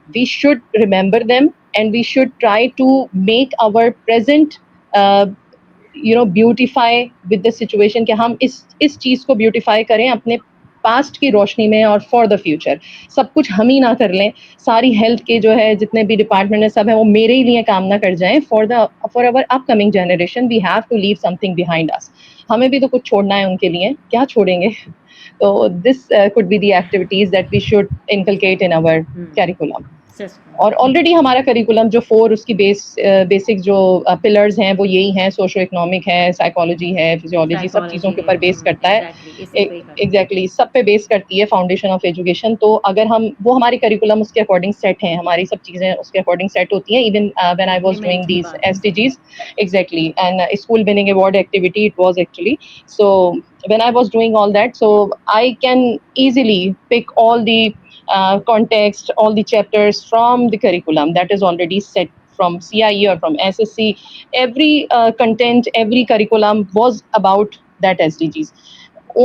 We should remember them and we should try to make our present beautify with the situation, कि हम इस चीज़ को ब्यूटिफाई करें अपने पास्ट की रोशनी में और फॉर द फ्यूचर। सब कुछ हम ही ना कर लें, सारी हेल्थ के जो है जितने भी डिपार्टमेंट है सब है वो मेरे ही लिए काम ना कर जाएं। For our upcoming generation we have to leave something behind us. हमें भी तो कुछ छोड़ना है उनके लिए, क्या छोड़ेंगे? तो this could be the activities that we should inculcate in our curriculum. और ऑलरेडी हमारा करिकुलम जो 4 उसकी बेसिक जो पिलर्स हैं वो यही हैं, सोशो इकोनॉमिक है, साइकोलॉजी है, फिजियोलॉजी, सब चीज़ों के ऊपर बेस करता है। एग्जैक्टली सब पे बेस करती है फाउंडेशन ऑफ एजुकेशन। तो अगर हम वो हमारे करिकुलम उसके अकॉर्डिंग सेट हैं, हमारी सब चीज़ें उसके अकॉर्डिंग सेट होती हैं। Even when I was doing these SDGs, exactly, and school winning award activity it was actually, so when I was doing all that, so I can easily pick all the context, all the chapters from the curriculum that is already set from CIE or from SSC. Every content, every curriculum was about that SDGs.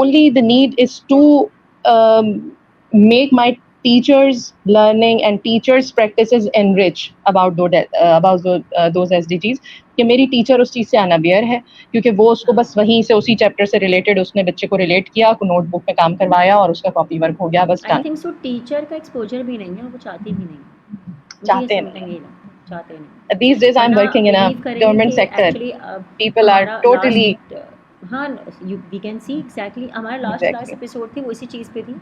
Only the need is to make my teachers learning and teachers practices enrich about those SDGs, कि मेरी teacher उस चीज़ से unaware है, क्योंकि वो उसको बस वहीं से उसी चैप्टर से रिलेटेड उसने बच्चे को रिलेट किया, नोटबुक में काम करवाया और उसका कॉपी वर्क हो गया, बस आई थिंक सो टीचर का एक्सपोजर भी नहीं है, वो चाहती भी नहीं, चाहते नहीं। These days I'm working in a government sector. People are totally हाँ, वी कैन सी एग्जैक्टली। हमारा लास्ट क्लास एपिसोड थी वो इसी चीज़ पे थी,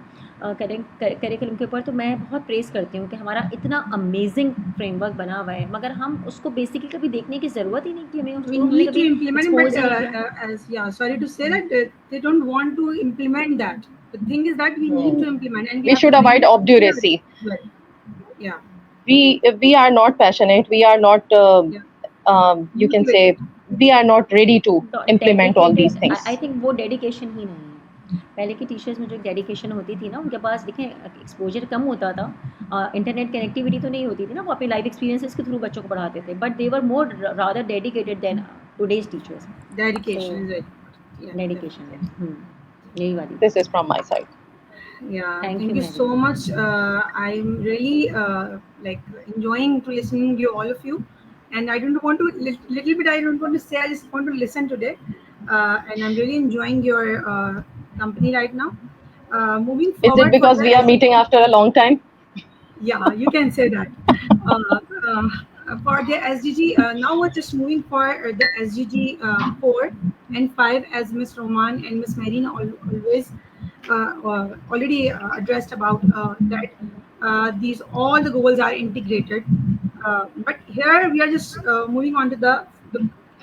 करिकुलम के ऊपर। तो मैं बहुत प्रेस करती हूँ कि हमारा इतना अमेजिंग फ्रेमवर्क बना हुआ है, मगर हम उसको बेसिकली कभी देखने की ज़रूरत ही नहीं कि हमें We need to implement, but sorry to say that they don't want to implement that. The thing is that we need to implement, and we should avoid obduracy. Yeah. we are not passionate. We are not. Yeah. You can say Motivated. we are not ready to implement all these dedicated things. I think वो dedication ही नहीं है। पहले की teachers में जो dedication होती थी ना, उनके पास देखें एक्सपोजर कम होता था, इंटरनेट कनेक्टिविटी तो नहीं होती थी ना, वो अपनी लाइफ एक्सपीरियंसेस के थ्रू बच्चों को पढ़ाते थे, but they were more rather dedicated than today's teachers. Dedication is it. Yeah, dedication definitely. यही वाली। This is from my side. Yeah, Thank thank you, you so Mary. much. I'm really like enjoying to listening you all of you, and I don't want to little bit. I don't want to say. I just want to listen today, and I'm really enjoying your company right now. Moving Is it forward for because the we are meeting after a long time? yeah, you can say that. For the SDG, now we're just moving for the SDG 4 and 5, as Miss Roman and Miss Marina always already addressed about that. These all the goals are integrated, but here we are just moving on to the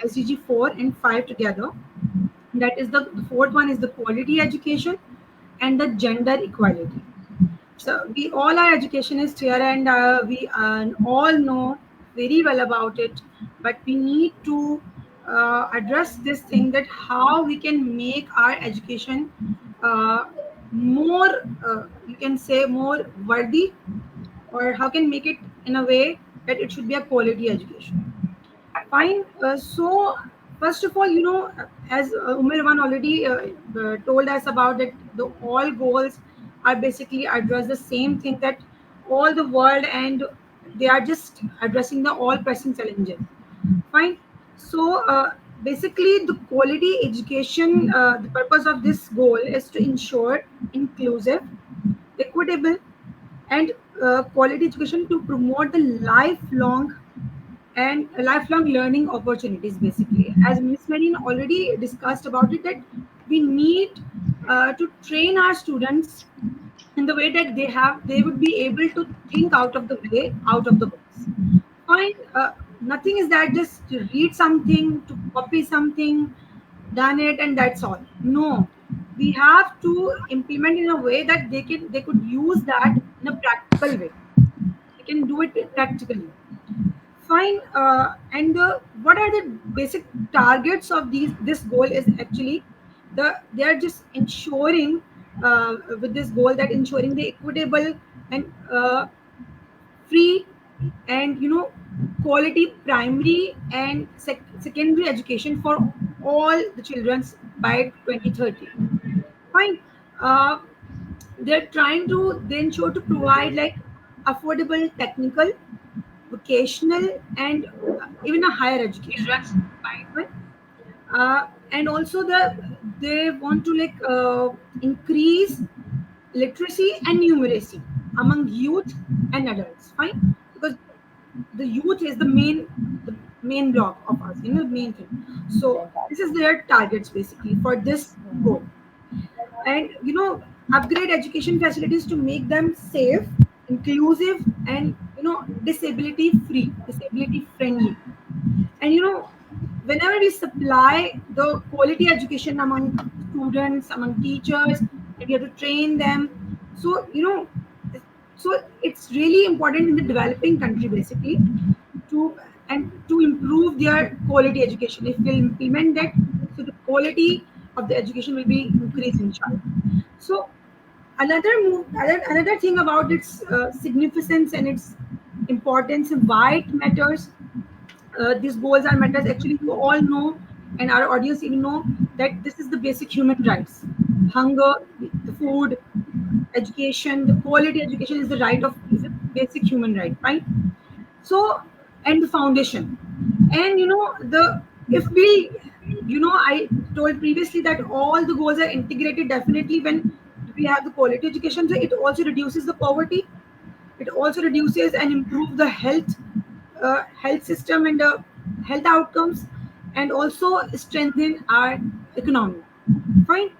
SDG 4 and 5 together. That is the fourth one is the quality education and the gender equality. So we all are educationists here, and we all know very well about it. But we need to address this thing that how we can make our education more, you can say, more worthy, or how can make it in a way that it should be a quality education. Fine. So, first of all, as Umirwan already told us about that, the all goals are basically address the same thing, that all the world, and they are just addressing the all pressing challenges. Fine. So, basically, the quality education, the purpose of this goal is to ensure inclusive, equitable, and quality education to promote the lifelong learning opportunities. Basically, as Miss Marine already discussed about it, that we need to train our students in the way that they would be able to think out of the way, out of the box. Fine. Nothing is that just to read something, to copy something, done it, and that's all. No, we have to implement in a way that they could use that in a practical way. They can do it practically. Fine. And what are the basic targets of this goal is actually they are just ensuring with this goal, that ensuring the equitable and free and quality primary and secondary education for all the children by 2030. Fine. uh, they're trying to they ensure to provide like affordable technical, vocational, and even a higher education. Right? And also they want to like increase literacy and numeracy among youth and adults. Fine, because the youth is the main block of us, the main thing. So this is their targets basically for this goal. And upgrade education facilities to make them safe, inclusive, and disability friendly. And whenever we supply the quality education among students, among teachers, and we have to train them. So so it's really important in the developing country basically to to improve their quality education. If we'll implement that, so the quality of the education will be increased, inshallah. So another thing about its significance and its importance and why it matters. These goals are matters. Actually, you all know, and our audience even know that this is the basic human rights. Hunger, the food, education, the quality education is a basic human right, right? So, and the foundation, and the if we, I told previously that all the goals are integrated. Definitely, when we have the quality education, so it also reduces the poverty. It also reduces and improve the health system and the health outcomes, and also strengthen our economy. Fine.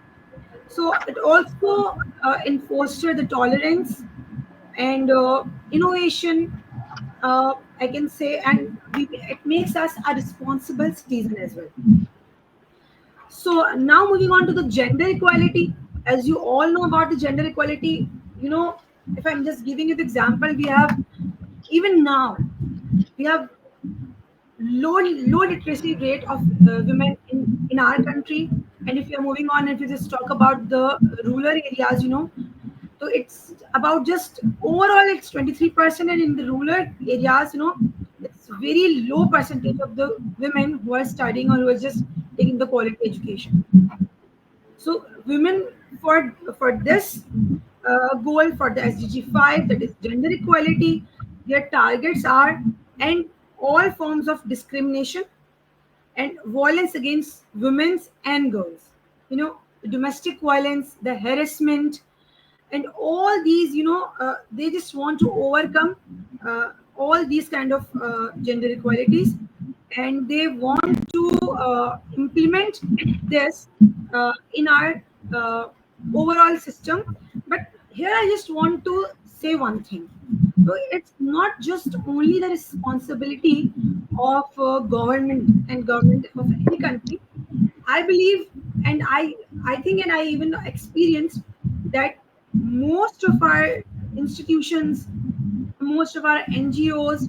So it also foster the tolerance and innovation, I can say, and it makes us a responsible citizen as well. So now moving on to the gender equality. As you all know about the gender equality, if I'm just giving you the example, we have even now we have low literacy rate of women in our country. And if you're moving on, if you just talk about the rural areas, so it's about just overall it's 23%, and in the rural areas, it's very low percentage of the women who are studying or who are just taking the quality education. So women, for this goal, for the SDG 5, that is gender equality, their targets are end all forms of discrimination and violence against women and girls. Domestic violence, the harassment, and all these, they just want to overcome all these kind of gender equalities, and they want to implement this in our uh, overall system. But here I just want to say one thing. So it's not just only the responsibility of government and government of any country. I believe, and I think, and I even experienced that most of our institutions, most of our NGOs,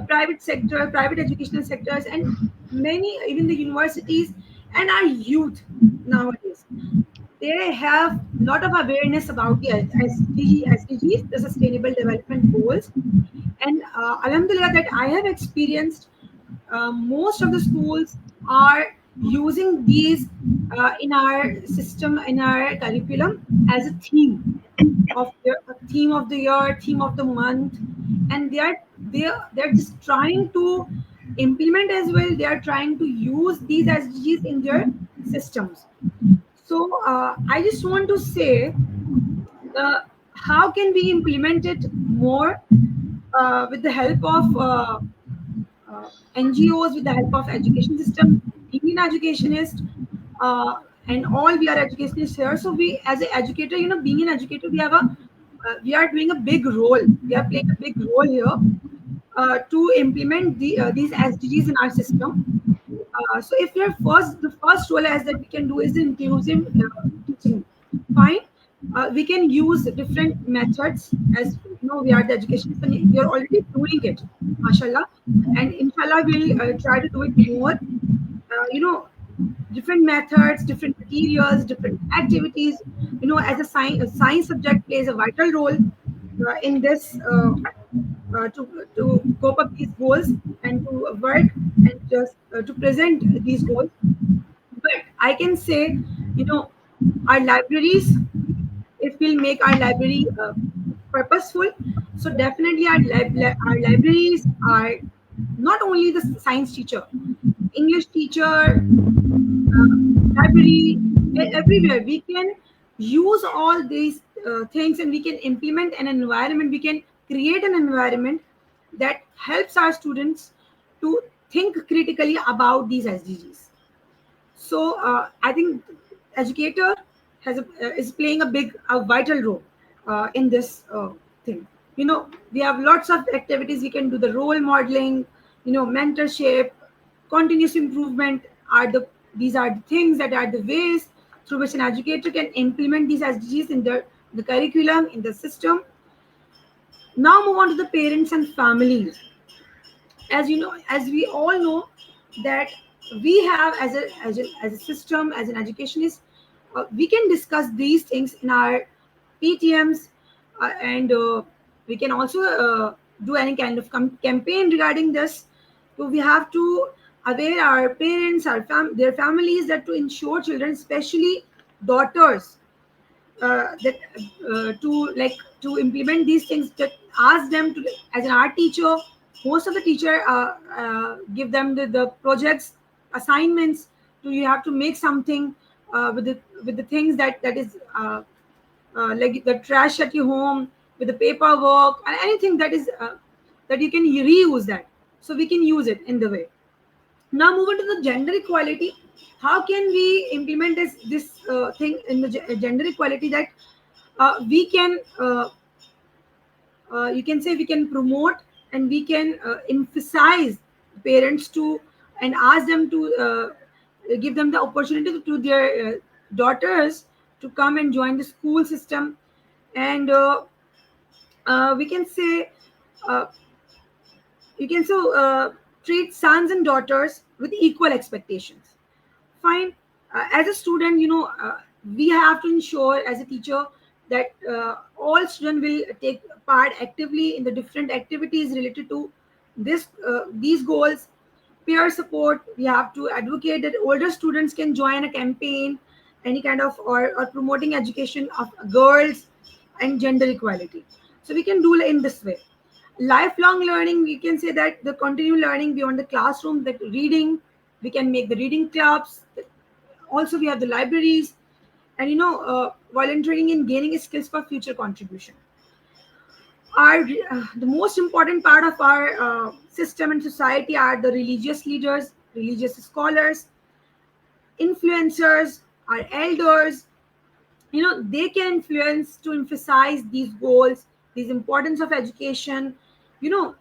private sector, private educational sectors, and many, even the universities and our youth nowadays, they have a lot of awareness about the SDGs, the Sustainable Development Goals. And Alhamdulillah, that I have experienced, most of the schools are using these in our system, in our curriculum, as a theme of the year, theme of the month, and they're just trying to implement as well. They are trying to use these SDGs in their systems. So I just want to say, how can we implement it more with the help of NGOs, with the help of education system, being an educationist, and all we are educationists here. So we, as an educator, being an educator, we are doing a big role. We are playing a big role here to implement these SDGs in our system. So if the first role as that we can do is inclusive teaching. Fine. We can use different methods. As we are the education system, we are already doing it, mashallah, and inshallah we'll try to do it more. Different methods, different materials, different activities. As a science subject plays a vital role in this, to cope up these goals and to work and just to present these goals. But I can say, our libraries, if we'll make our library purposeful, so definitely our libraries are not only the science teacher, English teacher, library, everywhere we can use all these things, and we can implement an environment, we can create an environment that helps our students to think critically about these SDGs. So I think educator is playing a vital role in this thing. We have lots of activities we can do. The role modeling, mentorship, continuous improvement are these are the things that are the ways through which an educator can implement these SDGs in the curriculum, in the system. Now move on to the parents and families. As we all know, that we have as a system, as an educationist, we can discuss these things in our PTMs, and we can also do any kind of campaign regarding this. So we have to aware our parents, their families, that to ensure children, especially daughters, that to implement these things, that ask them to, as an art teacher, most of the teacher give them the projects, assignments, to you have to make something with the things that is like the trash at your home, with the paperwork, and anything that is that you can reuse that, so we can use it in the way. Now move on to the gender equality. How can we implement this thing in the gender equality, that we can you can say we can promote, and we can emphasize parents to, and ask them to give them the opportunity to their daughters to come and join the school system. And we can say, uh, you can so treat sons and daughters with equal expectations. Fine. As a student, we have to ensure as a teacher that all students will take part actively in the different activities related to these goals. Peer support, we have to advocate that older students can join a campaign, any kind of, or promoting education of girls and gender equality. So we can do it in this way. Lifelong learning, we can say that the continued learning beyond the classroom, that reading, we can make the reading clubs. Also we have the libraries, and volunteering in gaining skills for future contribution. Our The most important part of our system and society are the religious leaders, religious scholars, influencers, our elders. They can influence to emphasize these goals, these importance of education. you know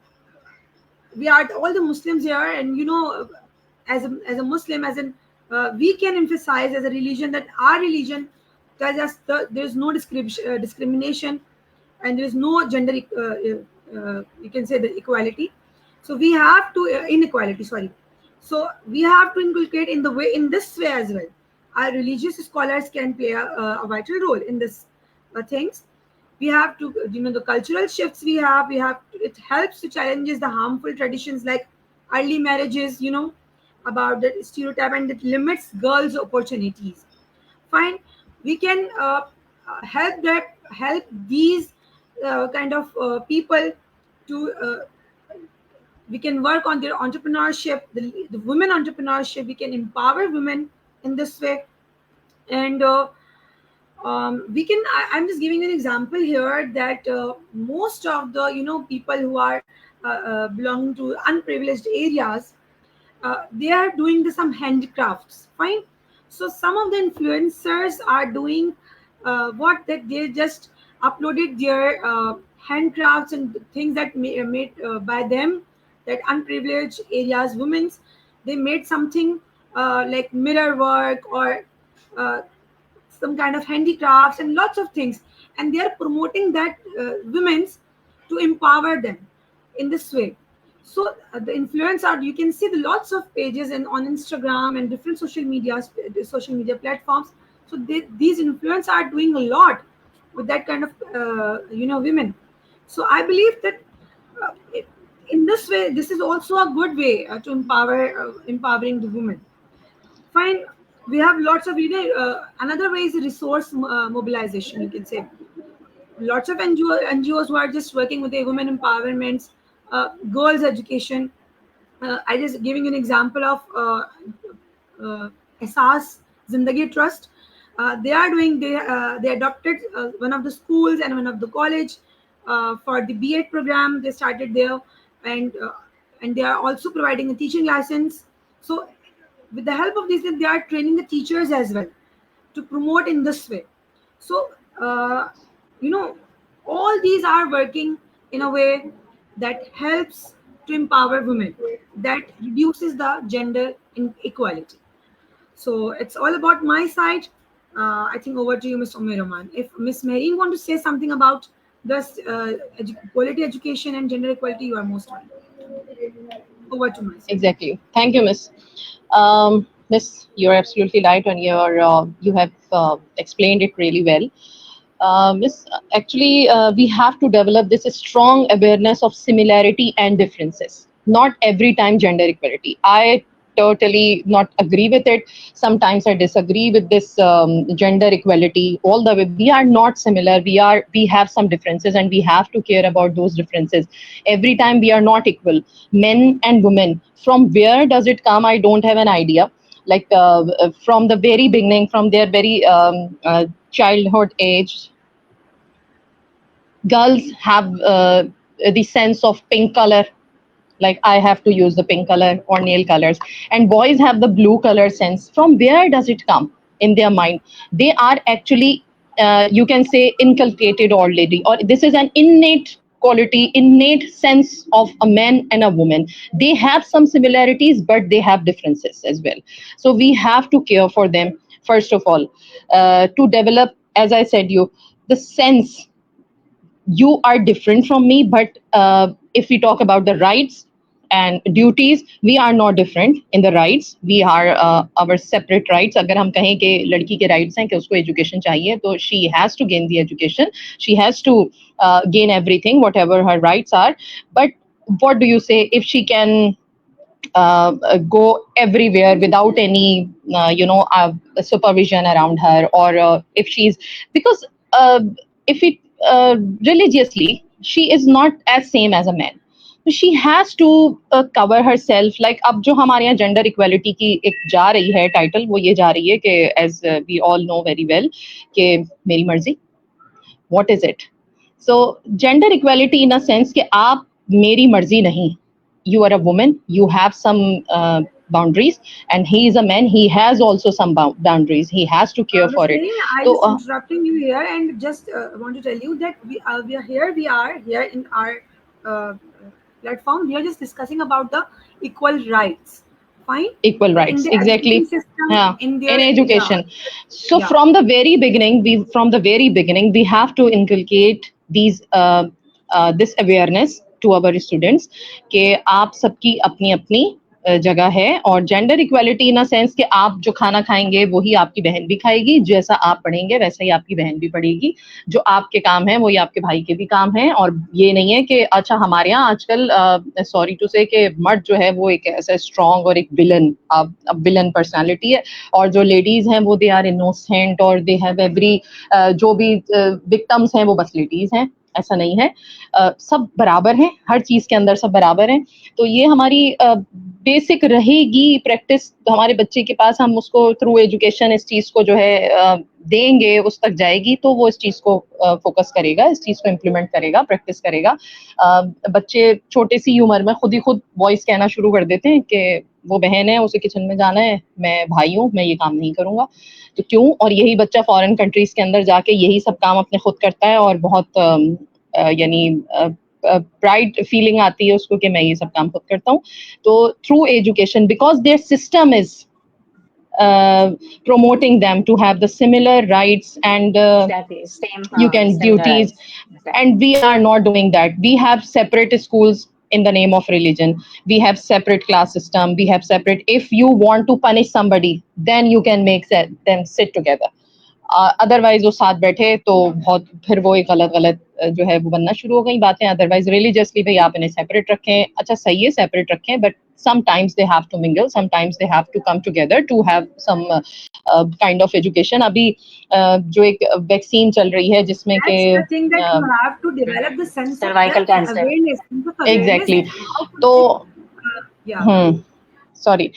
we are all the Muslims here, and as a Muslim, as in we can emphasize as a religion that our religion, there's no discrimination, and there is no gender you can say the equality. So we have to inequality, sorry. So we have to inculcate in this way as well. Our religious scholars can play a vital role in this things. We have to, the cultural shifts we have it helps to challenges the harmful traditions like early marriages, about the stereotype, and it limits girls opportunities. Fine. We can help these kind of people to we can work on their entrepreneurship, the women entrepreneurship. We can empower women in this way. And we can I'm just giving you an example here that most of the people who are belonging to unprivileged areas, they are doing some handicrafts. Fine. So some of the influencers are doing what that they just uploaded their handcrafts and things that made by them, that unprivileged areas women's. They made something like mirror work, or uh, some kind of handicrafts and lots of things, and they are promoting that women's to empower them in this way. So the influence are, you can see the lots of pages and on Instagram and different social media platforms. So these influencers are doing a lot with that kind of women. So I believe that in this way, this is also a good way to empowering the women. Fine. We have lots of another way is resource mobilization, you can say. Lots of NGOs who are just working with the women empowerment, girls education. I just giving you an example of Asas Zindagi Trust. They adopted one of the schools and one of the college for the B.Ed program. They started there, and and they are also providing a teaching license. So with the help of this, they are training the teachers as well to promote in this way. So you know all these are working in a way that helps to empower women, that reduces the gender inequality. So it's all about my side. I think over to you, Ms. Rahman. If Ms. Mehreen want to say something about this quality education and gender equality, you are most welcome. Over to my side. Exactly. Thank you, Miss. Miss, you're absolutely right, and you have explained it really well. Miss, actually, we have to develop this strong awareness of similarity and differences. Not every time gender equality. I totally not agree with it. Sometimes I disagree with this gender equality. All the way, we are not similar. We have some differences, and we have to care about those differences. Every time we are not equal, men and women. From where does it come? I don't have an idea. Like from the very beginning, from their very childhood age, girls have the sense of pink color, like I have to use the pink color or nail colors, and boys have the blue color sense. From where does it come in their mind? They are actually you can say inculcated already, or this is an innate quality, innate sense of a man and a woman. They have some similarities, but they have differences as well. So we have to care for them first of all, to develop, as I said you, the sense you are different from me, but if we talk about the rights, and duties, we are not different in the rights. We are our separate rights. अगर हम कहें कि लड़की के rights हैं कि उसको education चाहिए, तो she has to gain the education. She has to gain everything, whatever her rights are. But what do you say if she can go everywhere without any supervision around her, or if she's, because if it religiously she is not as same as a man, so she has to cover herself. Like अब जो हमारे यहाँ gender equality की एक जा रही है title, वो ये जा रही है कि as we all know very well कि मेरी मर्जी, what is it? So gender equality in a sense कि आप मेरी मर्जी नहीं, you are a woman, you have some boundaries, and he is a man, he has also some boundaries, he has to care for it. I So just interrupting you here and just want to tell you that we are here in our platform. We are just discussing about the equal rights. Fine. equal rights, In the exactly. education system, Yeah, in their in education. So Yeah. from the very beginning, we have to inculcate these this awareness to our students कि आप सबकी अपनी अपनी जगह है, और gender equality in a sense कि आप जो खाना खाएंगे वही आपकी बहन भी खाएगी, जैसा आप पढ़ेंगे वैसा ही आपकी बहन भी पढ़ेगी, जो आपके काम है वही आपके भाई के भी काम है। और ये नहीं है कि अच्छा हमारे यहाँ आजकल सॉरी टू से कि मर्द जो है वो एक ऐसा स्ट्रॉन्ग और एक विलन पर्सनालिटी है, और जो लेडीज हैं वो दे आर इनोसेंट और दे हैव एवरी जो भी विक्टिम्स हैं वो बस लेडीज हैं, ऐसा नहीं है। सब बराबर हैं, हर चीज के अंदर सब बराबर हैं। तो ये हमारी बेसिक रहेगी प्रैक्टिस हमारे बच्चे के पास, हम उसको थ्रू एजुकेशन इस चीज को जो है देंगे, उस तक जाएगी तो वो इस चीज को फोकस करेगा, इस चीज को इम्प्लीमेंट करेगा, प्रैक्टिस करेगा। बच्चे छोटे सी उम्र में खुद ही खुद वॉइस कहना शुरू कर देते हैं कि वो बहन है, उसे किचन में जाना है, मैं भाई हूँ, मैं ये काम नहीं करूंगा। तो क्यों? और यही बच्चा फॉरेन कंट्रीज के अंदर जाके यही सब काम अपने खुद करता है, और बहुत यानी प्राइड फीलिंग आती है उसको कि मैं ये सब काम खुद करता हूँ। तो through education, because there system is promoting them to have the similar rights and Exactly. Same, you can similar duties, rights. Exactly. and we are not doing that. We have separate schools in the name of religion, we have separate class system, we have separate, if you want to punish somebody then you can make them sit together, otherwise वो साथ बैठे तो बहुत फिर वो एक गलत गलत जो है वो बनना शुरू हो गई बातें। अदरवाइज रिलीजियसली भाई आप इन्हें सेपरेट रखें, अच्छा सही है सेपरेट रखें, but sometimes they have to mingle, sometimes they have to come together to have some kind of education. अभी जो एक वैक्सीन चल रही है जिसमें के that's the thing that you have to develop the sense Cervical of the cancer. awareness, Exactly. how to तो yeah. Sorry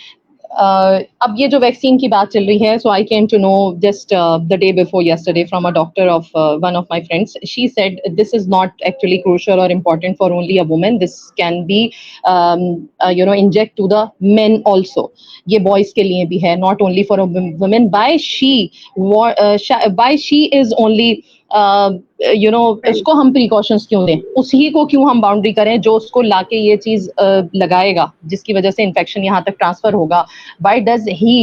अब ये जो वैक्सीन की बात चल रही है, so I came to know just the day before yesterday from a doctor of one of my friends. She said this is not actually crucial or important for only a woman, this can be inject to the men also. ये boys के लिए भी है, not only for a women. Why she is only उसको हम precautions क्यों दें, उसी को क्यों हम बाउंड्री करें जो उसको लाके ये चीज लगाएगा जिसकी वजह से इन्फेक्शन यहाँ तक ट्रांसफर होगा। Why does he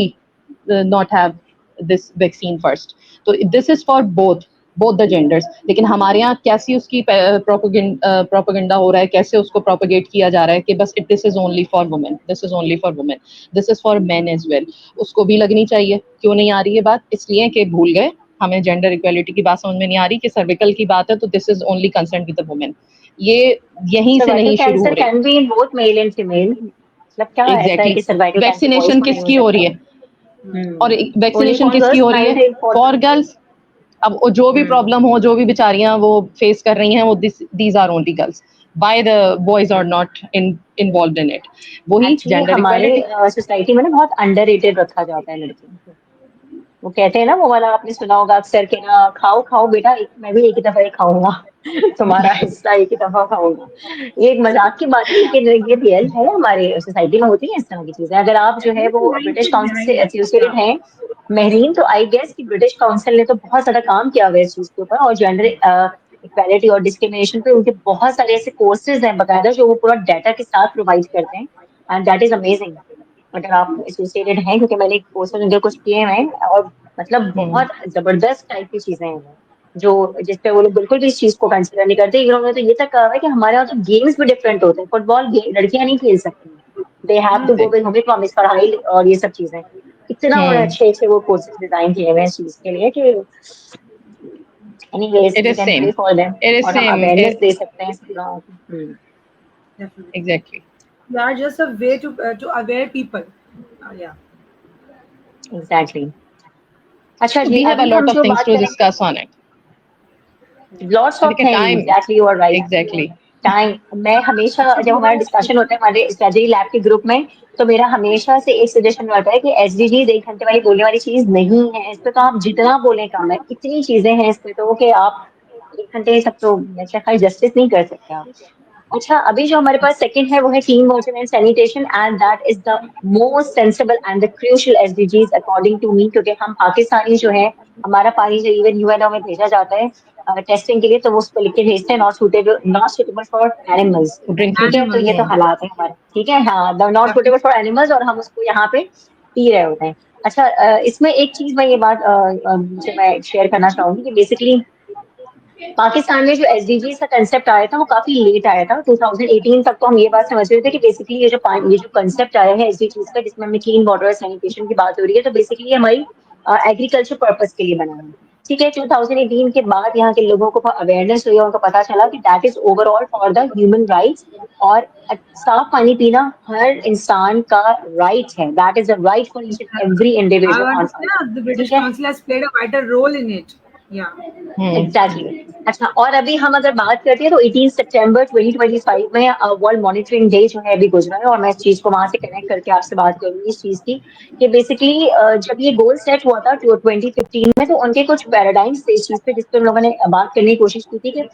not have this vaccine first? तो this is for both the genders. लेकिन हमारे यहाँ कैसी उसकी प्रोपेगेंडा हो रहा है, कैसे उसको प्रोपेगेट किया जा रहा है कि बस this is only for women, this is only for women, this is for men as well. उसको भी लगनी चाहिए। क्यों नहीं आ रही है बात? इसलिए कि भूल गए, हमें जेंडर इक्वालिटी की बात समझ में नहीं आ रही कि सर्विकल की बात है तो this is only concern with the women. ये यहीं से नहीं शुरू हो रही। Can be in both male and female. मतलब क्या ऐसा है कि सर्वाइकल कैंसर वैक्सीनेशन किसकी हो रही है? और वैक्सीनेशन किसकी हो रही है? For girls. अब जो भी प्रॉब्लम हो, जो भी बेचारियां वो फेस कर रही हैं, वो these are only girls, why the boys are not involved in it. वही जेंडर हमारे इक्वालिटी सोसाइटी में ना बहुत अंडररेटेड रखा जाता है लड़कियों को। वो कहते हैं ना, वो वाला आपने सुना होगा अक्सर के ना, खाओ खाओ बेटा, मैं भी एक ही दफा ही खाऊंगा, तुम्हारा हिस्सा एक ही दफा खाऊंगा। ये एक मजाक की बात है लेकिन ये रियल है, हमारे सोसाइटी में होती है इस तरह की चीजें। अगर आप जो है वो ब्रिटिश काउंसिल से एसोसिएटेड हैं महरीन, तो आई गेस कि ब्रिटिश काउंसिल ने तो बहुत ज्यादा काम किया हुआ है इस चीज के ऊपर, और जेंडर इक्वालिटी और डिस्क्रिमिनेशन पे उनके बहुत सारे ऐसे कोर्सेज हैं बकायदा जो वो पूरा डाटा के साथ प्रोवाइड करते हैं, एंड दैट इज अमेजिंग। अगर आप एसोसिएटेड हैं, क्योंकि मैंने कोर्सेज उनके कुछ किए हैं और मतलब बहुत जबरदस्त टाइप की चीजें हैं। जो जिस पे वो लोग बिल्कुल भी इस चीज को कंसिडर नहीं करते। इन्होंने तो ये तक कहा है कि हमारे यहाँ तो गेम्स भी डिफरेंट होते हैं, फुटबॉल लड़कियां नहीं खेल सकती, they have to go with home economics, पढ़ाई और ये सब चीजें। इतना उन्होंने Hmm. अच्छे अच्छे वो कोर्सेज डिजाइन किए हुए हैं इस चीज के लिए कि anyways It we is can pray same. For them, It is और हम same. अवेयरनेस दे सकते हैं सब लोगों को। Definitely. Exactly. We are just a way to aware people. Yeah. Exactly. अच्छा जी, We have a अभी lot हम of जो things बात to करेंगे, discuss on it. Lots of देखिए things, time. Exactly you are right. Exactly. Time, मैं हमेशा जब हमारा डिस्कशन होता है हमारे स्ट्रेटजी लैब के ग्रुप में, तो मेरा हमेशा से एक सजेशन रहता है कि एसडीजीज 1 घंटे वाली बोलने वाली चीज नहीं है। इस पे तो आप जितना बोलें कम है, इतनी चीजें हैं इस पे तो कि आप 1 घंटे सब तो खाली जस्टिस नहीं कर सकते आप। अच्छा, अभी जो हमारे पास सेकंड है वो है clean water and sanitation, and that is the most sensible and the crucial SDGs according to me, क्योंकि हम पाकिस्तानी जो है, हमारा पानी जो इवन यूएनओ में भेजा जाता है टेस्टिंग के लिए, तो वो उस पर लिख के भेजते हैं not suitable for animals. Drinking. ठीक है, तो ये तो Animals. हालात है हमारे, ठीक है, हाँ, the not suitable for animals, और हम उसको यहाँ पे पी रहे होते हैं। अच्छा, इसमें एक चीज मैं ये बात मुझे मैं शेयर करना चाहूंगी कि बेसिकली पाकिस्तान में जो एसडीजी का कंसेप्ट आया था वो काफी लेट आया था। 2018 तक तो हम ये बात समझ रहे थे कि बेसिकली ये जो कंसेप्ट आया है एसडीजी का, जिसमें हमें क्लीन वाटर और सैनिटेशन की बात हो रही है, तो बेसिकली ये हमारी एग्रीकल्चर पर्पस के लिए बना है। ठीक है, 2018 के बाद यहाँ के लोगों को अवेयरनेस हुई और उनको पता चला कि that is overall for the human rights, और साफ पानी पीना हर इंसान का राइट है, that is a right for each and every I individual on earth. understand the ठीक British है, Council has played a vital role in it. Yeah. Hmm. Exactly exactly. अच्छा, और अभी हम अगर बात करते हैं तो 18 सितंबर 2025 में वर्ल्ड मॉनिटरिंग डे जो है अभी गुजरा है, और मैं इस चीज को वहां से कनेक्ट करके आपसे बात करूंगी इस चीज की कि बेसिकली जब ये गोल सेट हुआ था 2015 में, तो उनके कुछ पैराडाइम्स थे इस चीज पे, जिस पे उन लोगों ने बात करने की कोशिश की थी कि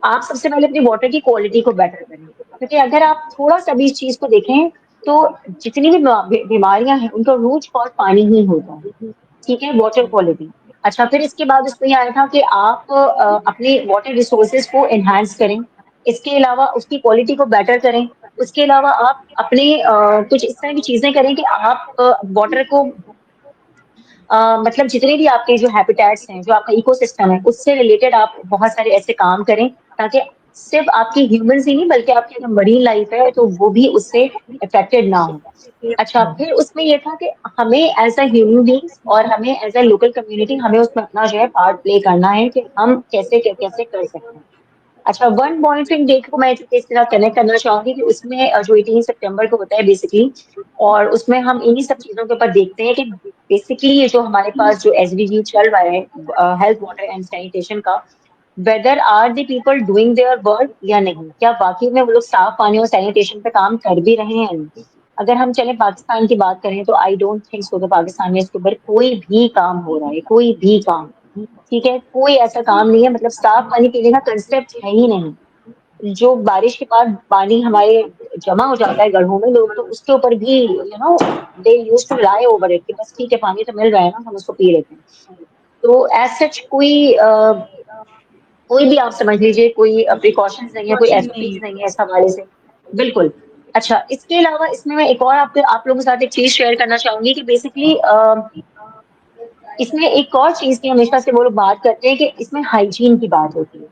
आप सबसे पहले अपनी वाटर की क्वालिटी को बेटर करें, क्योंकि अगर आप थोड़ा सा भी इस चीज को देखें तो जितनी भी बीमारियां हैं उनका रूट कॉज पानी ही होता है। ठीक है, वाटर क्वालिटी। अच्छा, फिर इसके बाद उसमें ये आया था कि आप अपने वाटर रिसोर्सेज को एनहांस करें, इसके अलावा उसकी क्वालिटी को बेटर करें, उसके अलावा आप अपने कुछ इस तरह की चीजें करें कि आप वाटर को मतलब जितने भी आपके जो हैबिटेट्स हैं, जो आपका इकोसिस्टम है, उससे रिलेटेड आप बहुत सारे ऐसे काम करें ताकि सिर्फ आपकी ह्यूमंस ही नहीं बल्कि आपकी जो मरीन लाइफ है तो वो भी उससे अफेक्टेड ना हो। अच्छा, फिर उसमें ये था कि हमें एज अ ह्यूमन बींग्स और हमें एज अ लोकल कम्युनिटी हमें उसमें अपना जो है पार्ट प्ले करना है कि हम कैसे कैसे कर सकते हैं। अच्छा, वन मॉनिटरिंग डे को मैं इस तरह कनेक्ट करना चाहूंगी कि उसमें जो 18 सितंबर को होता है बेसिकली, और उसमें हम इन्हीं सब चीजों के ऊपर देखते हैं कि बेसिकली ये जो हमारे पास जो एसडीजी चल रहा है हेल्थ वाटर एंड सैनिटेशन का, whether are the people doing their work या नहीं, क्या वाकई में वो लोग साफ पानी और सैनिटेशन पे काम कर भी रहे हैं। अगर हम चले पाकिस्तान की बात करें तो आई डोंट थिंक सो कि पाकिस्तान में इसके ऊपर कोई भी काम हो रहा है, कोई भी काम। ठीक है, कोई ऐसा काम नहीं है, मतलब साफ पानी पीने का कंसेप्ट है ही नहीं। जो बारिश के बाद पानी हमारे जमा हो जाता है गढ़ों में, लोग तो उसके ऊपर भी they use to rely over it कि बस ठीक है, पानी तो मिल रहा है ना, हम उसको पी लेते हैं। तो एज सच कोई भी आप समझ लीजिए कोई प्रिकॉशंस नहीं है, कोई Precautions एसओपीज नहीं नहीं है इस हवाले से, बिल्कुल। अच्छा, इसके अलावा इसमें मैं एक और आप लोगों के साथ एक चीज शेयर करना चाहूंगी कि बेसिकली इसमें एक और चीज की हमेशा से वो लोग बात करते हैं कि इसमें हाइजीन की बात होती है।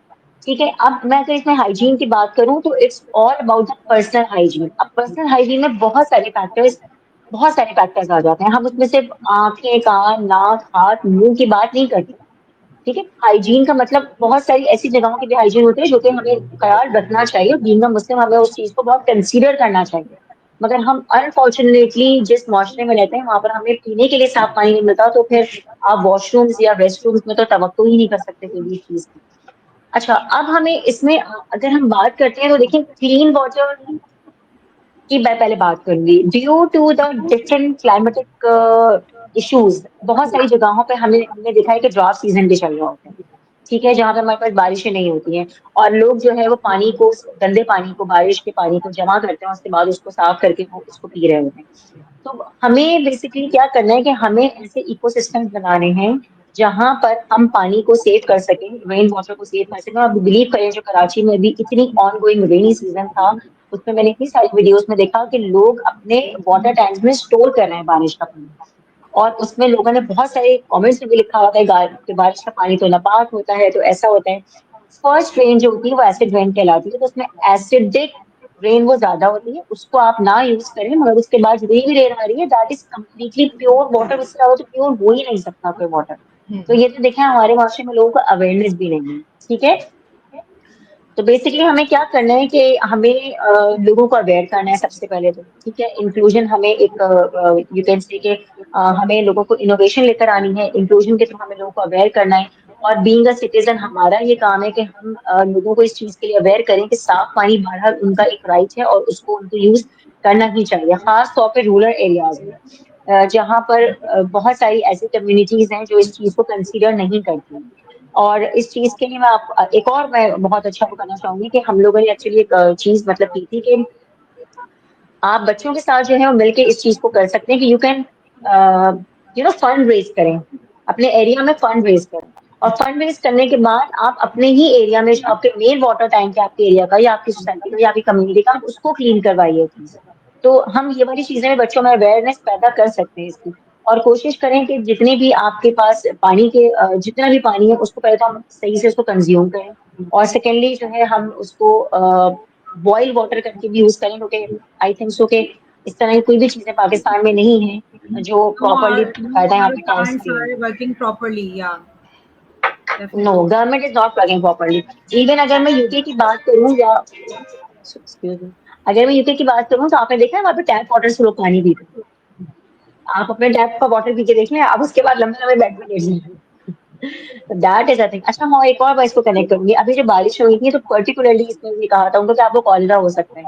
ठीक है, अब मैं अगर इसमें हाइजीन की बात करूं तो it's all about the personal hygiene. अब पर्सनल हाइजीन में बहुत सारे फैक्टर्स आ जाते हैं, हम उसमें सिर्फ आंखें, कान, नाक, हाथ, मुंह की बात नहीं करते। ठीक है, हाइजीन का मतलब बहुत सारी ऐसी जगहों की भी हाइजीन होती है जो कि हमें ख्याल रखना चाहिए, और बीइंग अ मुस्लिम हमें उस चीज को बहुत कंसीडर करना चाहिए। मगर हम अनफॉर्चुनेटली जिस माशरे में रहते हैं वहां पर हमें पीने के लिए साफ पानी नहीं मिलता, तो फिर आप वॉशरूम्स या रेस्टरूम्स में तो तवक्को ही नहीं कर सकते कोई भी चीज की। अच्छा, अब हमें इसमें अगर हम बात करते हैं तो देखिए क्लीन वाटर की मैं पहले बात करूंगी। Due to the different climatic issues, बहुत सारी जगहों पे हमने देखा है कि ड्राफ्ट सीजन भी चल रहा होता है। ठीक है, जहाँ पे हमारे पास बारिशें नहीं होती हैं, और लोग जो है वो पानी को, गंदे पानी को, बारिश के पानी को जमा करते हैं, उसके बाद उसको साफ करके वो उसको पी रहे होते हैं। तो हमें बेसिकली क्या करना है कि हमें ऐसे इकोसिस्टम्स बनाने हैं जहां पर हम पानी को सेव कर सकें, रेन वाटर को सेव कर सकें। आप बिलीव करें, जो कराची में भी इतनी ऑन गोइंग रेनी सीजन था, उसमें मैंने इतनी सारी वीडियोस में देखा कि लोग अपने वाटर टैंक्स में स्टोर कर रहे हैं बारिश का पानी। और उसमें लोगों ने बहुत सारे कमेंट्स में भी लिखा होता है कि बारिश का पानी तो नापाक होता है, तो ऐसा होता है। फर्स्ट रेन जो होती है वो एसिड रेन कहलाती है, तो उसमें एसिडिक रेन वो ज्यादा होती है, उसको आप ना यूज करें। मगर उसके बाद जो भी रेन आ रही है that is completely pure water, उससे ज्यादा तो प्योर हो ही नहीं सकता कोई वाटर। तो ये तो देखें हमारे माशरे में लोगों को अवेयरनेस भी नहीं है, ठीक है। तो बेसिकली हमें क्या करना है कि हमें लोगों को अवेयर करना है सबसे पहले तो, ठीक है। इंक्लूजन हमें एक यू कैन से कि हमें लोगों को इनोवेशन लेकर आनी है, इंक्लूजन के थ्रू हमें लोगों को अवेयर करना है। और बीइंग अ सिटीजन हमारा ये काम है कि हम लोगों को इस चीज के लिए अवेयर करें कि साफ पानी बहरहाल उनका एक राइट है और उसको उनको यूज करना ही चाहिए, खास तौर पे रूरल एरियाज में जहाँ पर बहुत सारी ऐसी कम्युनिटीज हैं जो इस चीज को कंसीडर नहीं करती। और इस चीज के लिए मैं आप एक और मैं बहुत अच्छा वो करना चाहूंगी कि हम लोगों ने एक्चुअली एक चीज मतलब की थी कि आप बच्चों के साथ जो है वो मिलके इस चीज को कर सकते हैं कि यू कैन फंड रेज करें, अपने एरिया में फंड रेज करें। और फंड रेज करने के बाद आप अपने ही एरिया में जो आपके मेन वाटर टैंक है आपके एरिया का या आपकी सोसाइटी का या आपकी कम्युनिटी का, आप उसको क्लीन करवाइए प्लीज। तो हम ये वाली चीजें भी बच्चों में अवेयरनेस पैदा कर सकते हैं इसकी। और कोशिश करें कि जितने भी आपके पास पानी के जितना भी पानी है उसको पहले तो हम सही से उसको कंज्यूम करें। और सेकेंडली जो है हम उसको बॉइल वाटर करके भी यूज करें, क्योंकि आई थिंक सो कि इस तरह की कोई भी चीजें पाकिस्तान में नहीं है जो No, प्रॉपरली no, बकायदा यहाँ our पे टैंक्स plants भी हैं। are working properly. Yeah, no, definitely. Government is not working properly. Even अगर मैं यूके की बात करूँ या excuse me, अगर मैं यूके की बात करूँ तो आपने देखा है वहाँ पे टैप वाटर से लोग पानी पीते हैं। आप अपने टैप का वाटर पी के देख लें, आप उसके बाद लंबे लंबे बेड में लेट जाएंगे। That is I think. अच्छा हाँ, एक और मैं इसको कनेक्ट करूंगी। अभी जो बारिश हुई थी तो पर्टिकुलरली इसमें ये कहा था उनको कि आपको कॉलेरा हो सकता है,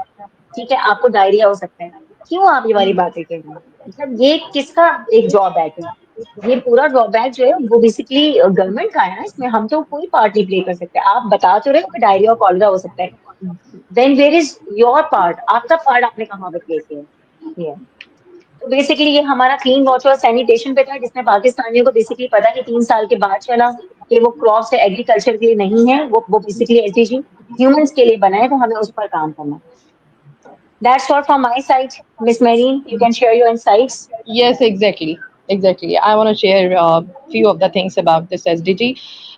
ठीक है, आपको डायरिया हो सकता है। क्यों आप ये वाली बातें कह रही हैं? मतलब ये किसका एक ड्रॉबैक है? ये पूरा ड्रॉबैक जो है वो बेसिकली गवर्नमेंट का है ना, इसमें हम तो कोई पार्ट नहीं प्ले कर सकते। आप बता तो रहे हो कि डायरिया और कॉलेरा हो सकता है, then where is your part? आपका पार्ट आपने कहाँ पे प्ले किया है? तो बेसिकली ये हमारा क्लीन वाटर और सैनिटेशन पे था, जिसमें पाकिस्तानियों को बेसिकली पता कि 3 साल के बाद चला कि वो क्रॉप्स है एग्रीकल्चर के लिए नहीं है, वो बेसिकली एसडीजी ह्यूमंस के लिए बना है, तो हमें उस पर काम करना है। That's all from my side. Miss marine, you can share your insights. Yes, exactly. I want to share a few of the things about this SDG.